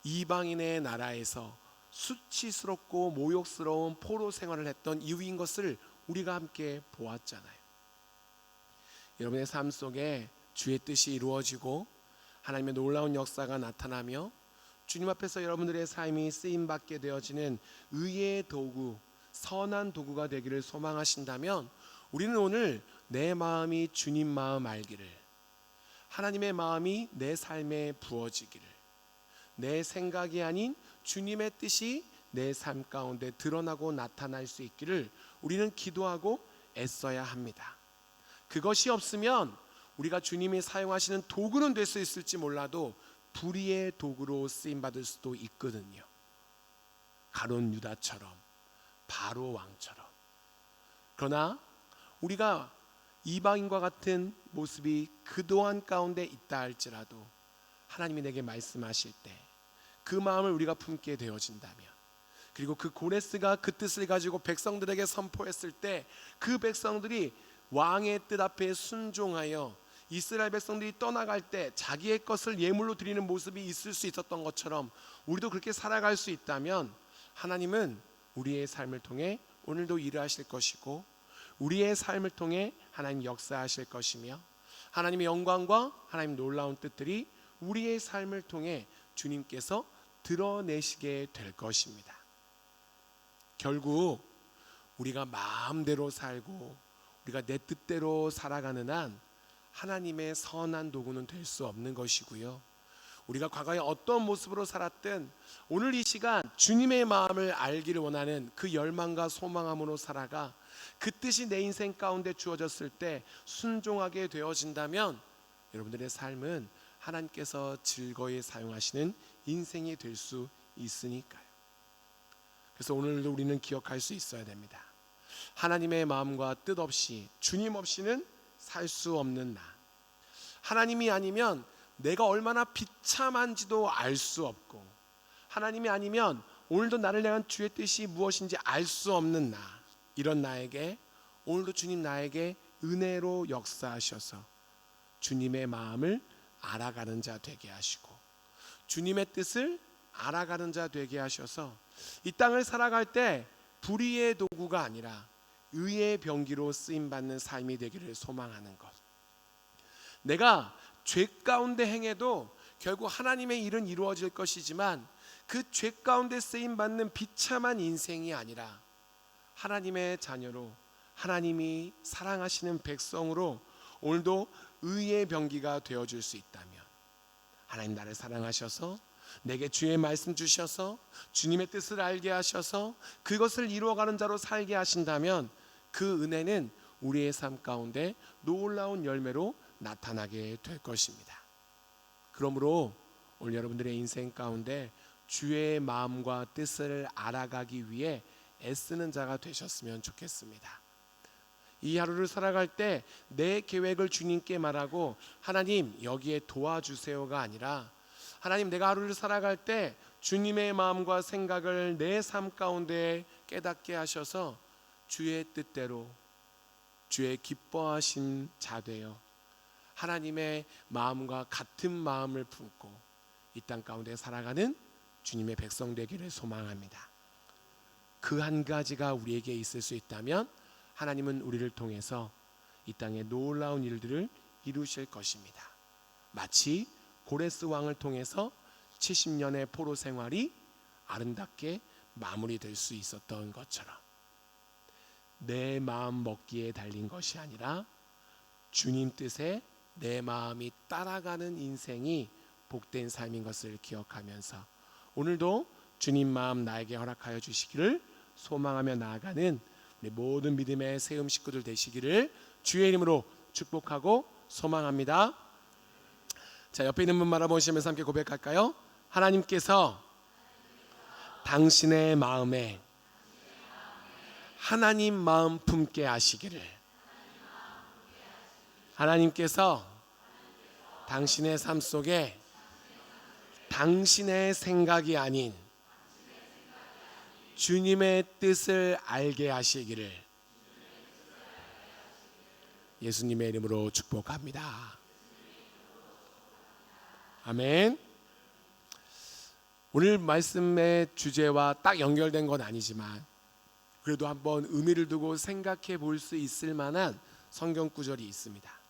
이방인의 나라에서 수치스럽고 모욕스러운 포로 생활을 했던 이유인 것을 우리가 함께 보았잖아요. 여러분의 삶 속에 주의 뜻이 이루어지고 하나님의 놀라운 역사가 나타나며 주님 앞에서 여러분들의 삶이 쓰임받게 되어지는 의의 도구, 선한 도구가 되기를 소망하신다면 우리는 오늘 내 마음이 주님 마음 알기를, 하나님의 마음이 내 삶에 부어지기를, 내 생각이 아닌 주님의 뜻이 내 삶 가운데 드러나고 나타날 수 있기를 우리는 기도하고 애써야 합니다. 그것이 없으면 우리가 주님이 사용하시는 도구는 될 수 있을지 몰라도 불의의 도구로 쓰임받을 수도 있거든요. 가룟 유다처럼, 바로 왕처럼. 그러나 우리가 이방인과 같은 모습이 그동안 가운데 있다 할지라도 하나님이 내게 말씀하실 때 그 마음을 우리가 품게 되어진다면, 그리고 그 고레스가 그 뜻을 가지고 백성들에게 선포했을 때 그 백성들이 왕의 뜻 앞에 순종하여 이스라엘 백성들이 떠나갈 때 자기의 것을 예물로 드리는 모습이 있을 수 있었던 것처럼 우리도 그렇게 살아갈 수 있다면 하나님은 우리의 삶을 통해 오늘도 일하실 것이고 우리의 삶을 통해 하나님 역사하실 것이며 하나님의 영광과 하나님 놀라운 뜻들이 우리의 삶을 통해 주님께서 드러내시게 될 것입니다. 결국 우리가 마음대로 살고 우리가 내 뜻대로 살아가는 한 하나님의 선한 도구는 될 수 없는 것이고요. 우리가 과거에 어떤 모습으로 살았든 오늘 이 시간 주님의 마음을 알기를 원하는 그 열망과 소망함으로 살아가 그 뜻이 내 인생 가운데 주어졌을 때 순종하게 되어진다면 여러분들의 삶은 하나님께서 즐거이 사용하시는 인생이 될 수 있으니까요. 그래서 오늘도 우리는 기억할 수 있어야 됩니다. 하나님의 마음과 뜻 없이 주님 없이는 살 수 없는 나. 하나님이 아니면 내가 얼마나 비참한지도 알 수 없고, 하나님이 아니면 오늘도 나를 향한 주의 뜻이 무엇인지 알 수 없는 나. 이런 나에게 오늘도 주님 나에게 은혜로 역사하셔서 주님의 마음을 알아가는 자 되게 하시고 주님의 뜻을 알아가는 자 되게 하셔서 이 땅을 살아갈 때 불의의 도구가 아니라 의의 병기로 쓰임받는 삶이 되기를 소망하는 것. 내가 죄 가운데 행해도 결국 하나님의 일은 이루어질 것이지만 그 죄 가운데 쓰임받는 비참한 인생이 아니라 하나님의 자녀로 하나님이 사랑하시는 백성으로 오늘도 의의 병기가 되어줄 수 있다면, 하나님 나를 사랑하셔서 내게 주의 말씀 주셔서 주님의 뜻을 알게 하셔서 그것을 이루어가는 자로 살게 하신다면 그 은혜는 우리의 삶 가운데 놀라운 열매로 나타나게 될 것입니다. 그러므로 오늘 여러분들의 인생 가운데 주의 마음과 뜻을 알아가기 위해 애쓰는 자가 되셨으면 좋겠습니다. 이 하루를 살아갈 때 내 계획을 주님께 말하고 하나님 여기에 도와주세요가 아니라 하나님 내가 하루를 살아갈 때 주님의 마음과 생각을 내 삶 가운데 깨닫게 하셔서 주의 뜻대로 주의 기뻐하신 자 되어 하나님의 마음과 같은 마음을 품고 이 땅 가운데 살아가는 주님의 백성 되기를 소망합니다. 그 한 가지가 우리에게 있을 수 있다면 하나님은 우리를 통해서 이 땅에 놀라운 일들을 이루실 것입니다. 마치 고레스 왕을 통해서 70년의 포로 생활이 아름답게 마무리될 수 있었던 것처럼 내 마음 먹기에 달린 것이 아니라 주님 뜻에 내 마음이 따라가는 인생이 복된 삶인 것을 기억하면서 오늘도 주님 마음 나에게 허락하여 주시기를 소망하며 나아가는 우리 모든 믿음의 세움 식구들 되시기를 주의 이름으로 축복하고 소망합니다. 자, 옆에 있는 분 바라보시면서 함께 고백할까요? 하나님께서 당신의 마음에 하나님 마음 품게 하시기를, 하나님께서 당신의 삶 속에 당신의 생각이 아닌 주님의 뜻을 알게 하시기를 예수님의 이름으로 축복합니다. 아멘. 오늘 말씀의 주제와 딱 연결된 건 아니지만 그래도 한번 의미를 두고 생각해 볼 수 있을 만한 성경 구절이 있습니다.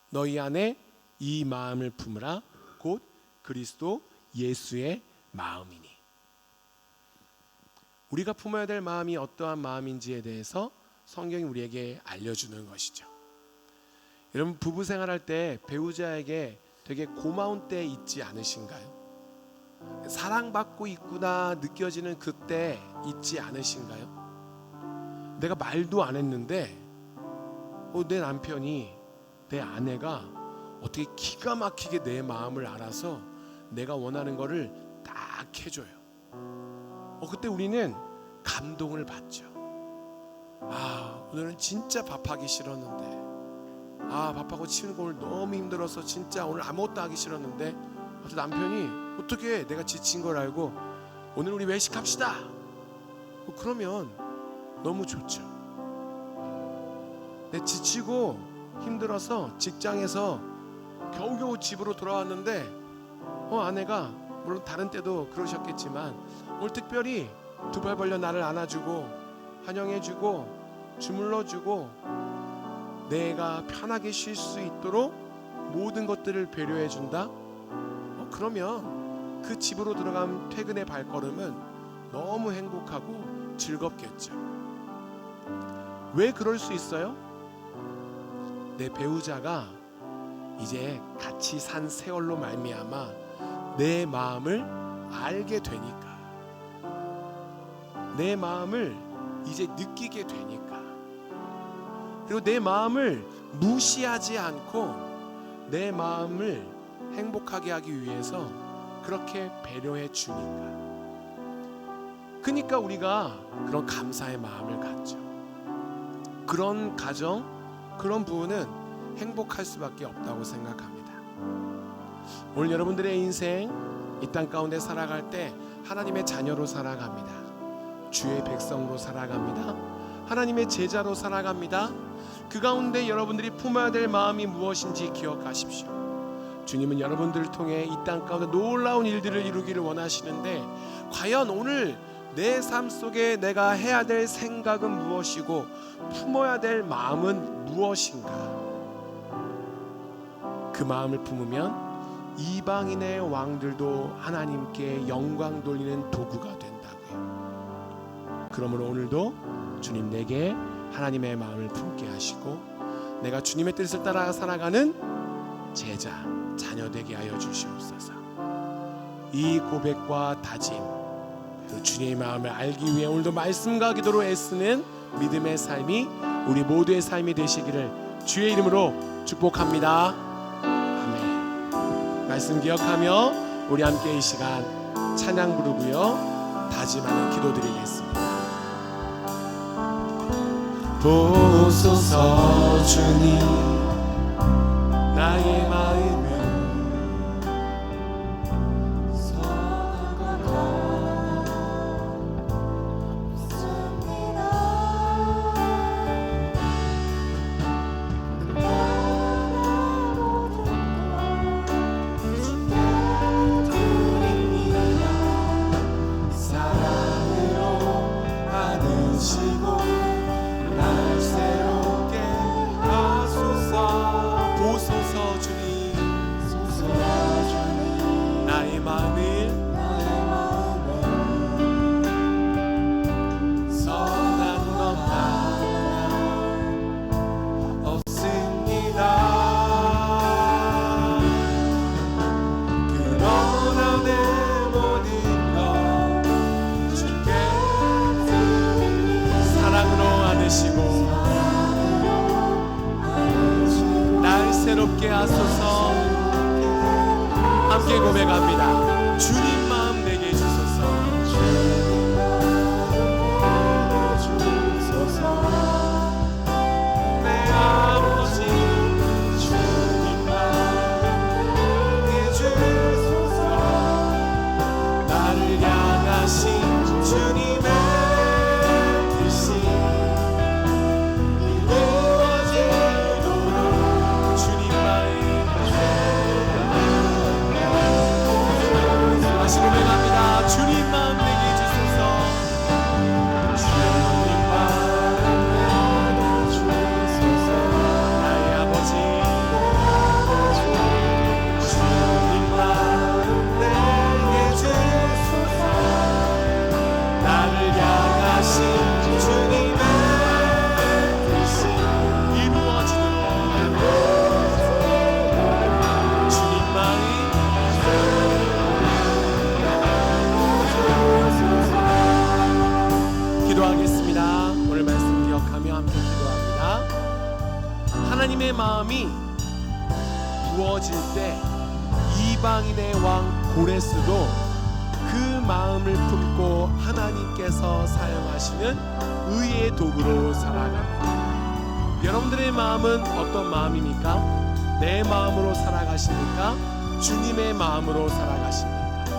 너희 안에 이 마음을 품으라 곧 그리스도 예수의 마음이니. 우리가 품어야 될 마음이 어떠한 마음인지에 대해서 성경이 우리에게 알려주는 것이죠. 여러분, 부부 생활할 때 배우자에게 되게 고마운 때 있지 않으신가요? 사랑받고 있구나 느껴지는 그때 있지 않으신가요? 내가 말도 안 했는데 내 남편이, 내 아내가 어떻게 기가 막히게 내 마음을 알아서 내가 원하는 거를 딱 해줘요. 그때 우리는 감동을 받죠. 오늘은 진짜 밥하기 싫었는데, 밥하고 치우는 거 오늘 너무 힘들어서 진짜 오늘 아무것도 하기 싫었는데 남편이 어떻게 내가 지친 걸 알고 오늘 우리 외식합시다. 그러면 너무 좋죠. 내 지치고 힘들어서 직장에서 겨우겨우 집으로 돌아왔는데 아내가 물론 다른 때도 그러셨겠지만 오늘 특별히 두 발 벌려 나를 안아주고 환영해주고 주물러주고 내가 편하게 쉴 수 있도록 모든 것들을 배려해준다. 그러면 그 집으로 들어간 퇴근의 발걸음은 너무 행복하고 즐겁겠죠. 왜 그럴 수 있어요? 내 배우자가 이제 같이 산 세월로 말미암아 내 마음을 알게 되니까, 내 마음을 이제 느끼게 되니까, 그리고 내 마음을 무시하지 않고 내 마음을 행복하게 하기 위해서 그렇게 배려해 주니까, 그러니까 우리가 그런 감사의 마음을 갖죠. 그런 가정, 그런 부부는 행복할 수밖에 없다고 생각합니다. 오늘 여러분들의 인생 이 땅 가운데 살아갈 때 하나님의 자녀로 살아갑니다. 주의 백성으로 살아갑니다. 하나님의 제자로 살아갑니다. 그 가운데 여러분들이 품어야 될 마음이 무엇인지 기억하십시오. 주님은 여러분들을 통해 이 땅 가운데 놀라운 일들을 이루기를 원하시는데, 과연 오늘 내 삶 속에 내가 해야 될 생각은 무엇이고 품어야 될 마음은 무엇인가? 그 마음을 품으면 이방인의 왕들도 하나님께 영광 돌리는 도구가 된다고요. 그러므로 오늘도 주님 내게 하나님의 마음을 품게 하시고 내가 주님의 뜻을 따라 살아가는 제자, 자녀 되게 하여 주시옵소서. 이 고백과 다짐, 또 주님의 마음을 알기 위해 오늘도 말씀과 기도로 애쓰는 믿음의 삶이 우리 모두의 삶이 되시기를 주의 이름으로 축복합니다. 아멘. 말씀 기억하며 우리 함께 이 시간 찬양 부르고요, 다짐하는 기도 드리겠습니다. 보소서 주님, 나의 마음을 날 새롭게 하소서. 함께 고백합니다. 주님 마음 내게 주소서. 내 아버지 주님 마음 내게 주소서. 나를 향하신 주님의 주님의 뜻이 이루어지도록 주님만이 기도하겠습니다. 오늘 말씀 기억하며 함께 기도합니다. 하나님의 마음이 부어질 때 이방인의 왕 고레스도 그 마음을 품고 하나님께서 사용하시는 의의 도구로 살아갑니다. 여러분들의 마음은 어떤 마음입니까? 내 마음으로 살아가십니까? 주님의 마음으로 살아가십니까?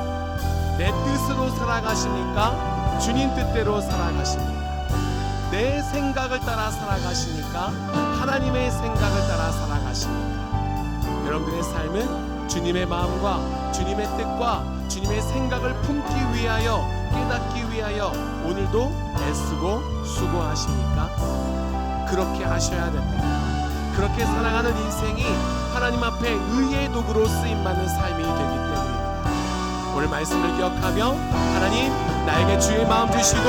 내 뜻으로 살아가십니까? 주님 뜻대로 살아가십니까? 내 생각을 따라 살아가십니까? 하나님의 생각을 따라 살아가십니까? 여러분들의 삶은 주님의 마음과 주님의 뜻과 주님의 생각을 품기 위하여, 깨닫기 위하여 오늘도 애쓰고 수고하십니까? 그렇게 하셔야 됩니다. 그렇게 살아가는 인생이 하나님 앞에 의의 도구로 쓰임받는 삶이 되기 때문입니다. 오늘 말씀을 기억하며 하나님, 나에게 주의 마음 주시고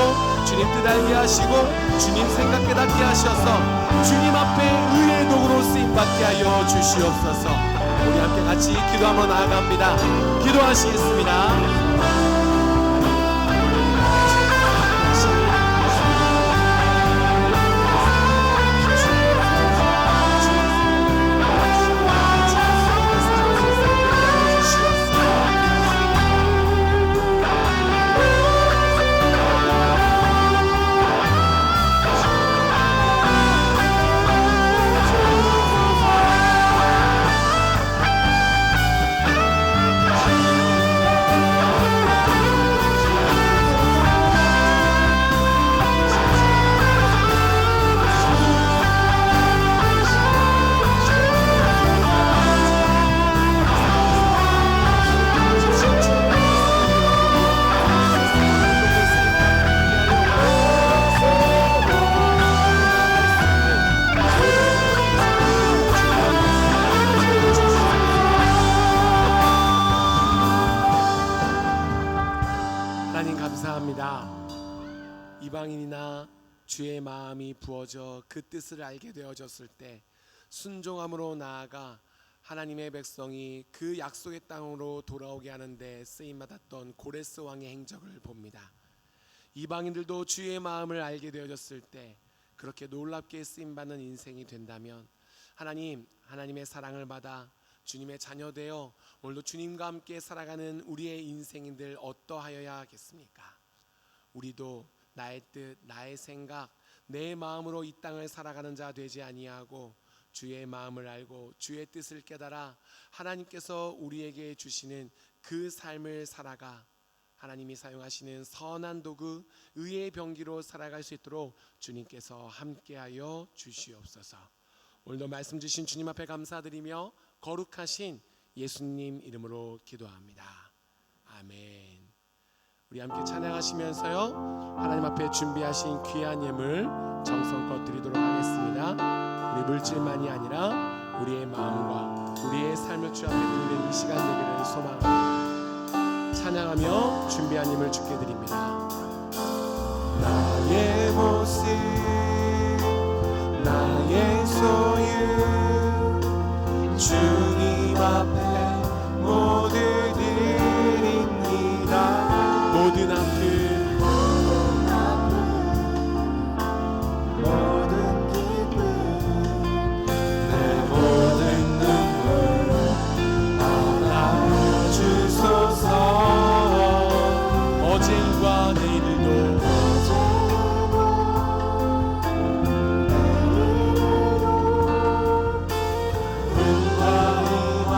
주님 뜻 알게 하시고 주님 생각 깨닫게 하셔서 주님 앞에 의의 도구로 쓰임받게 하여 주시옵소서. 우리 함께 같이 기도하며 나아갑니다. 기도하시겠습니다. 이방인이나 주의 마음이 부어져 그 뜻을 알게 되어졌을 때 순종함으로 나아가 하나님의 백성이 그 약속의 땅으로 돌아오게 하는데 쓰임받았던 고레스 왕의 행적을 봅니다. 이방인들도 주의 마음을 알게 되어졌을 때 그렇게 놀랍게 쓰임받는 인생이 된다면 하나님의 사랑을 받아 주님의 자녀 되어 오늘도 주님과 함께 살아가는 우리의 인생인들 어떠하여야 하겠습니까? 우리도 나의 뜻, 나의 생각, 내 마음으로 이 땅을 살아가는 자 되지 아니하고 주의 마음을 알고 주의 뜻을 깨달아 하나님께서 우리에게 주시는 그 삶을 살아가 하나님이 사용하시는 선한 도구, 의의 병기로 살아갈 수 있도록 주님께서 함께하여 주시옵소서. 오늘도 말씀 주신 주님 앞에 감사드리며 거룩하신 예수님 이름으로 기도합니다. 아멘. 우리 함께 찬양하시면서요 하나님 앞에 준비하신 귀한 예물 정성껏 드리도록 하겠습니다. 우리 물질만이 아니라 우리의 마음과 우리의 삶을 주 앞에 드리는 이 시간 되기를 소망합니다. 찬양하며 준비한 예물 주께 드립니다. 나의 모습 나의 소유 주님 앞에 모두 드립니다. 모든 아픔 모든 기쁨 내 모든 눈물 받아 주소서. 어제일과 내일도 은과 희망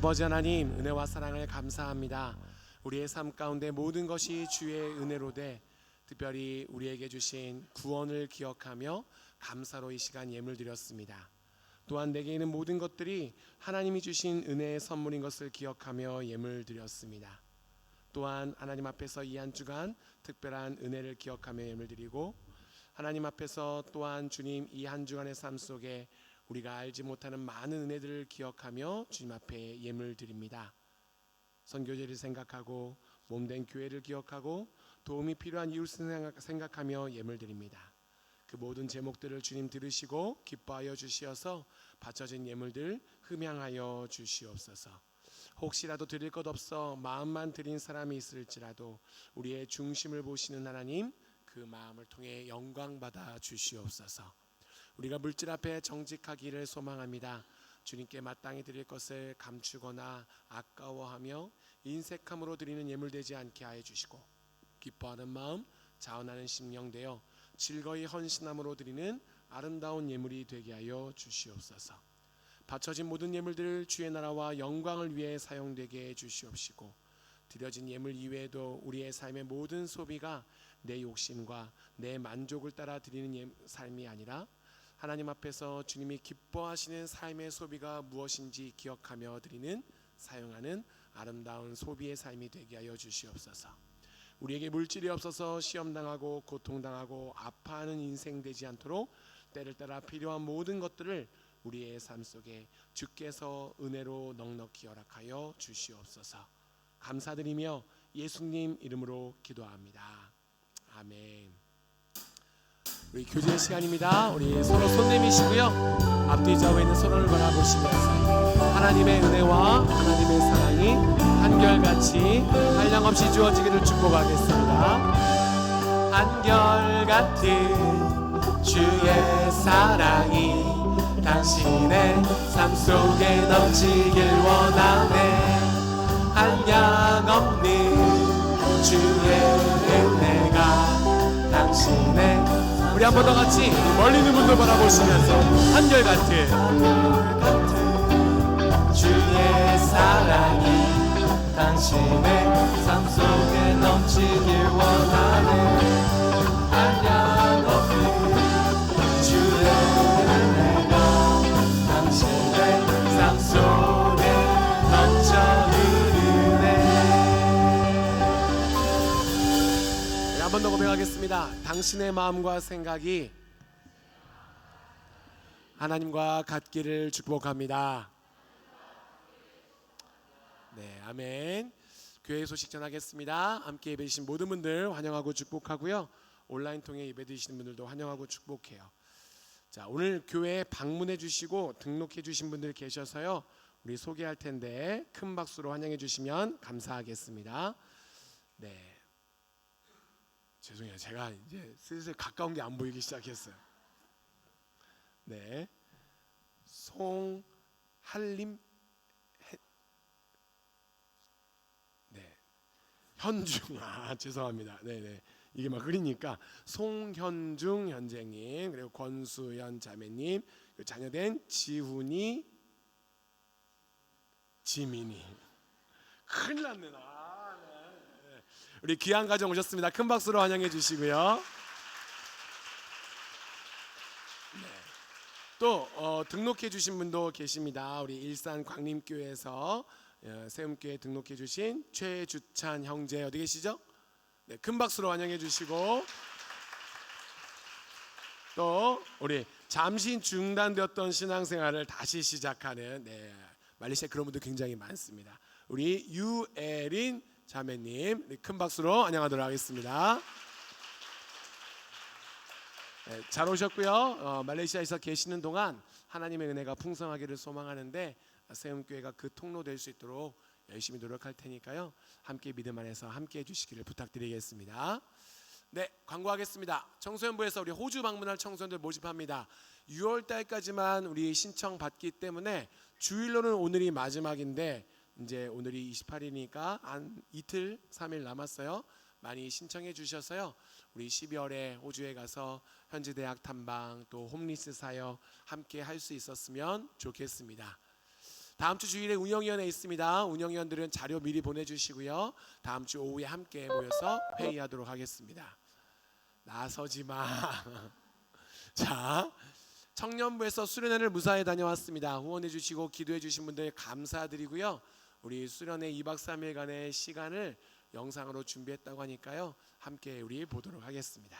아버지 하나님, 은혜와 사랑을 감사합니다. 우리의 삶 가운데 모든 것이 주의 은혜로 돼 특별히 우리에게 주신 구원을 기억하며 감사로 이 시간 예물 드렸습니다. 또한 내게 있는 모든 것들이 하나님이 주신 은혜의 선물인 것을 기억하며 예물 드렸습니다. 또한 하나님 앞에서 이 한 주간 특별한 은혜를 기억하며 예물 드리고, 하나님 앞에서 또한 주님 이 한 주간의 삶 속에 우리가 알지 못하는 많은 은혜들을 기억하며 주님 앞에 예물 드립니다. 선교제를 생각하고 몸된 교회를 기억하고 도움이 필요한 이웃을 생각하며 예물 드립니다. 그 모든 제목들을 주님 들으시고 기뻐하여 주시어서 바쳐진 예물들 흠양하여 주시옵소서. 혹시라도 드릴 것 없어 마음만 드린 사람이 있을지라도 우리의 중심을 보시는 하나님, 그 마음을 통해 영광 받아 주시옵소서. 우리가 물질 앞에 정직하기를 소망합니다. 주님께 마땅히 드릴 것을 감추거나 아까워하며 인색함으로 드리는 예물 되지 않게 하여 주시고, 기뻐하는 마음, 자원하는 심령 되어 즐거이 헌신함으로 드리는 아름다운 예물이 되게 하여 주시옵소서. 바쳐진 모든 예물들 주의 나라와 영광을 위해 사용되게 해 주시옵시고, 드려진 예물 이외에도 우리의 삶의 모든 소비가 내 욕심과 내 만족을 따라 드리는 삶이 아니라 하나님 앞에서 주님이 기뻐하시는 삶의 소비가 무엇인지 기억하며 드리는, 사용하는 아름다운 소비의 삶이 되게 하여 주시옵소서. 우리에게 물질이 없어서 시험당하고 고통당하고 아파하는 인생 되지 않도록 때를 따라 필요한 모든 것들을 우리의 삶 속에 주께서 은혜로 넉넉히 허락하여 주시옵소서. 감사드리며 예수님 이름으로 기도합니다. 아멘. 우리 교제 시간입니다. 우리 서로 손 내미시고요, 앞뒤 좌우에 있는 서로를 바라보시면서 하나님의 은혜와 하나님의 사랑이 한결같이 한량없이 주어지기를 축복하겠습니다. 한결같은 주의 사랑이 당신의 삶 속에 넘치길 원하네. 한량없는 주의 은혜가 당신의, 우리 한 번 더 같이 멀리 있는 분들 바라보시면서 한결같은 주의 사랑이 당신의 삶 속에 넘치길 원하네. 한량없는 주의 은혜가 당신의 삶 속에 넘쳐 흐르네. 한 번 더 고백하겠습니다. 당신의 마음과 생각이 하나님과 같기를 축복합니다. 네, 아멘. 교회 소식 전하겠습니다. 함께 예배드리신 모든 분들 환영하고 축복하고요, 온라인 통해 예배드리시는 분들도 환영하고 축복해요. 자, 오늘 교회에 방문해 주시고 등록해 주신 분들 계셔서요, 우리 소개할 텐데 큰 박수로 환영해 주시면 감사하겠습니다. 네, 죄송해요. 제가 이제 슬슬 가까운 게 안 보이기 시작했어요. 네, 송한림, 네, 현중, 죄송합니다. 네네, 이게 막 흐리니까 송현중 현재님, 그리고 권수연 자매님, 그리고 자녀된 지훈이, 지민이. 큰일 났네 나. 네. 우리 귀한 가정 오셨습니다. 큰 박수로 환영해 주시고요. 네. 또 등록해 주신 분도 계십니다. 우리 일산 광림교회에서 세움교회 등록해 주신 최주찬 형제 어디 계시죠? 네, 큰 박수로 환영해 주시고, 또 우리 잠시 중단되었던 신앙생활을 다시 시작하는, 말레이시아 그런 분들 굉장히 많습니다. 우리 유에린 자매님 큰 박수로 환영하도록 하겠습니다. 네, 잘 오셨고요. 말레이시아에서 계시는 동안 하나님의 은혜가 풍성하기를 소망하는데 세움교회가 그 통로 될 수 있도록 열심히 노력할 테니까요, 함께 믿음 안에서 함께 해주시기를 부탁드리겠습니다. 네, 광고하겠습니다. 청소년부에서 우리 호주 방문할 청소년들 모집합니다. 6월 달까지만 우리 신청 받기 때문에 주일로는 오늘이 마지막인데 이제 오늘이 28일이니까 한 이틀 3일 남았어요. 많이 신청해 주셔서요, 우리 12월에 호주에 가서 현지 대학 탐방 또 홈리스 사역 함께 할 수 있었으면 좋겠습니다. 다음 주 주일에 운영위원회 있습니다. 운영위원들은 자료 미리 보내주시고요. 다음 주 오후에 함께 모여서 회의하도록 하겠습니다. 나서지 마. 자, 청년부에서 수련회를 무사히 다녀왔습니다. 후원해 주시고 기도해 주신 분들 감사드리고요. 우리 수련회 2박 3일간의 시간을 영상으로 준비했다고 하니까요. 함께 우리 보도록 하겠습니다.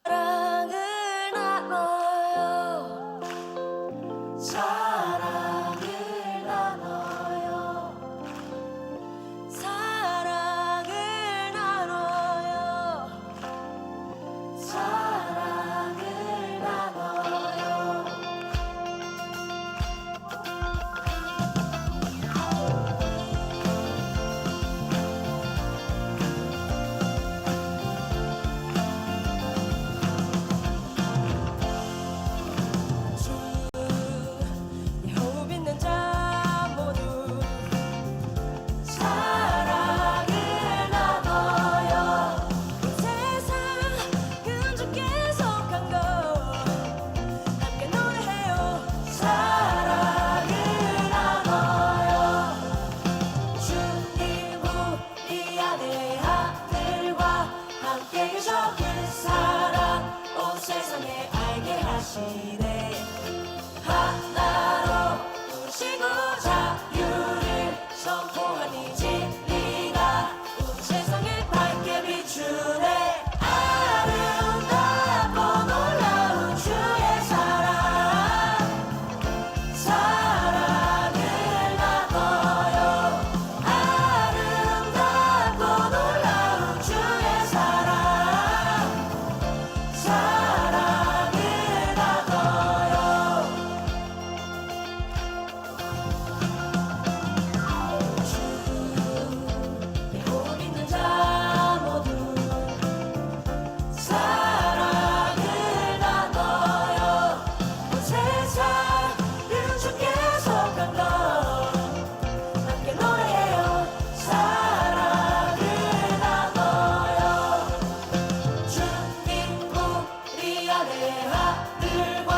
사랑을 나눠요. 사랑을 나눠요. 사랑을 나눠요. 사랑을 나눠요. 호흡 있는 자 모두 사랑을 나눠요. 세상은 주께 속한 것 함께 노래해요. 사랑을 나눠요. 주님 우리 안에 아들과 함께 계셔. 그 사랑 온 세상에 알게 하시네. 하나로 부르시고 자유를 선포하니 진리가 온 세상에 밝게 비추네. 아름답고 놀라운 주의 사랑. 사랑을 나눠요. 아름답고 놀라운 주의 사랑. 사랑을 나눠요. 주의 호흡 있는 자 모두 사랑을 나눠요. 온 세상은 주께 속한 것 함께 노래해요. 사랑을 나눠요. 주님 우리 안에 아들과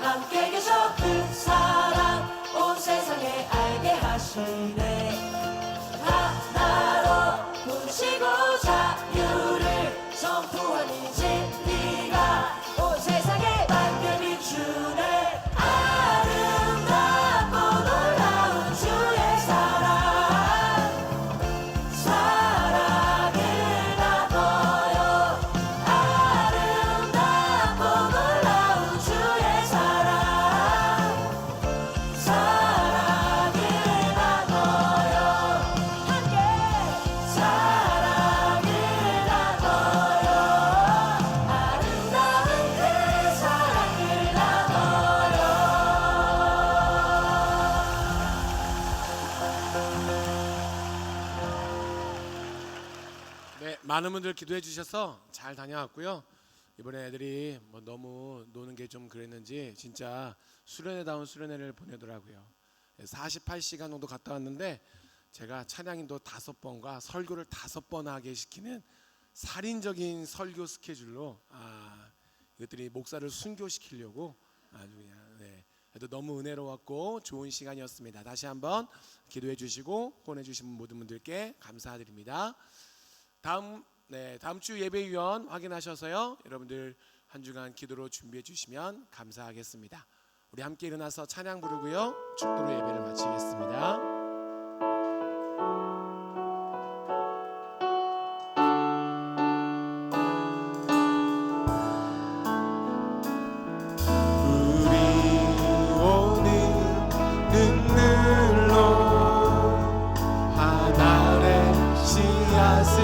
함께 계셔. 그 사랑 온 세상에 알게 하시네. 하나로 부르시고 자유를 선포하니 진리가 온 세상에 밝게 비추네. 아름답고 놀라운 주의 사랑. 사랑을 나눠요. 아름답고 놀라운 주의 사랑. 사랑을 나눠요. 함께 사랑을 나눠요. 아름다운 그 사랑을 나눠요. 네, 많은 분들 기도해 주셔서 잘 다녀왔고요. 이번에 애들이 뭐 너무 노는 게 좀 그랬는지 진짜 수련회다운 수련회를 보내더라고요. 48시간 정도 갔다 왔는데 제가 찬양인도 5번과 설교를 5번 하게 시키는 살인적인 설교 스케줄로 이것들이 목사를 순교시키려고 아주 그냥 그래도 너무 은혜로웠고 좋은 시간이었습니다. 다시 한번 기도해 주시고 후원해 주신 모든 분들께 감사드립니다. 다음 주 예배위원 확인하셔서요. 여러분들 한 주간 기도로 준비해 주시면 감사하겠습니다. 우리 함께 일어나서 찬양 부르고요. 축도로 예배를 마치겠습니다.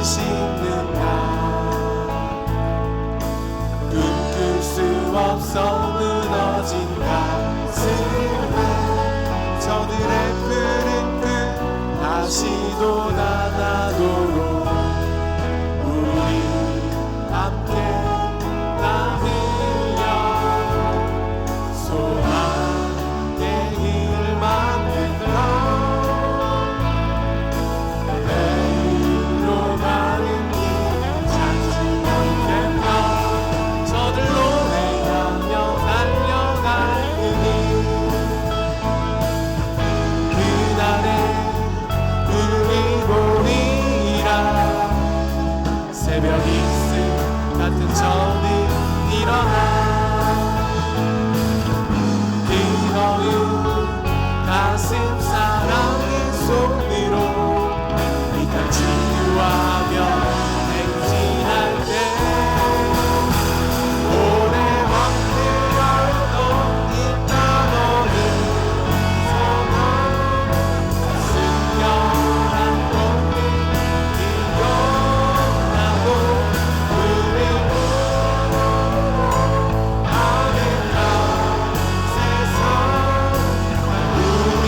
심는 날 꿈꿀 수 앞서 무너진 가슴에 저들의 푸른 뜻 다시 돋아나도록 우리 함께 나누려 소망의 길만 내어 내일로 가는 길 찬송하며 저들 노래하며 달려가느니 그날에 우리 보리라 새벽 이슬 같은 저는 일어나 그 너의 가슴 사랑의 손으로 이 땅 치유하며 행진할 때 오래 왕래하던 이 땅어는 선한 승려한 꽃잎 피어나고 우리 아름다운 세상 우리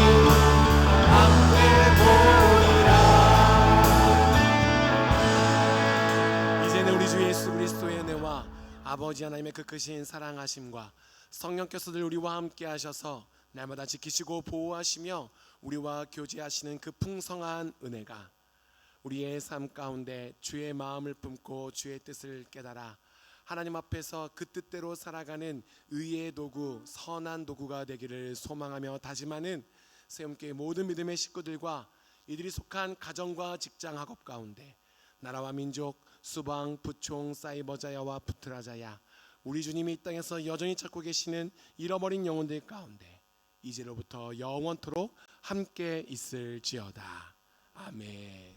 함께 보리라. 이제는 우리 주 예수 그리스도의 은혜와 아버지 하나님의 그 크신 사랑하심과 성령께서들 우리와 함께 하셔서 날마다 지키시고 보호하시며 우리와 교제하시는 그 풍성한 은혜가 우리의 삶 가운데 주의 마음을 품고 주의 뜻을 깨달아 하나님 앞에서 그 뜻대로 살아가는 의의 도구, 선한 도구가 되기를 소망하며 다짐하는 세움교회 모든 믿음의 식구들과 이들이 속한 가정과 직장 학업 가운데 나라와 민족, 수방, 부총, 사이버자야와 부트라자야 우리 주님이 이 땅에서 여전히 찾고 계시는 잃어버린 영혼들 가운데 이제로부터 영원토록 함께 있을지어다. 아멘.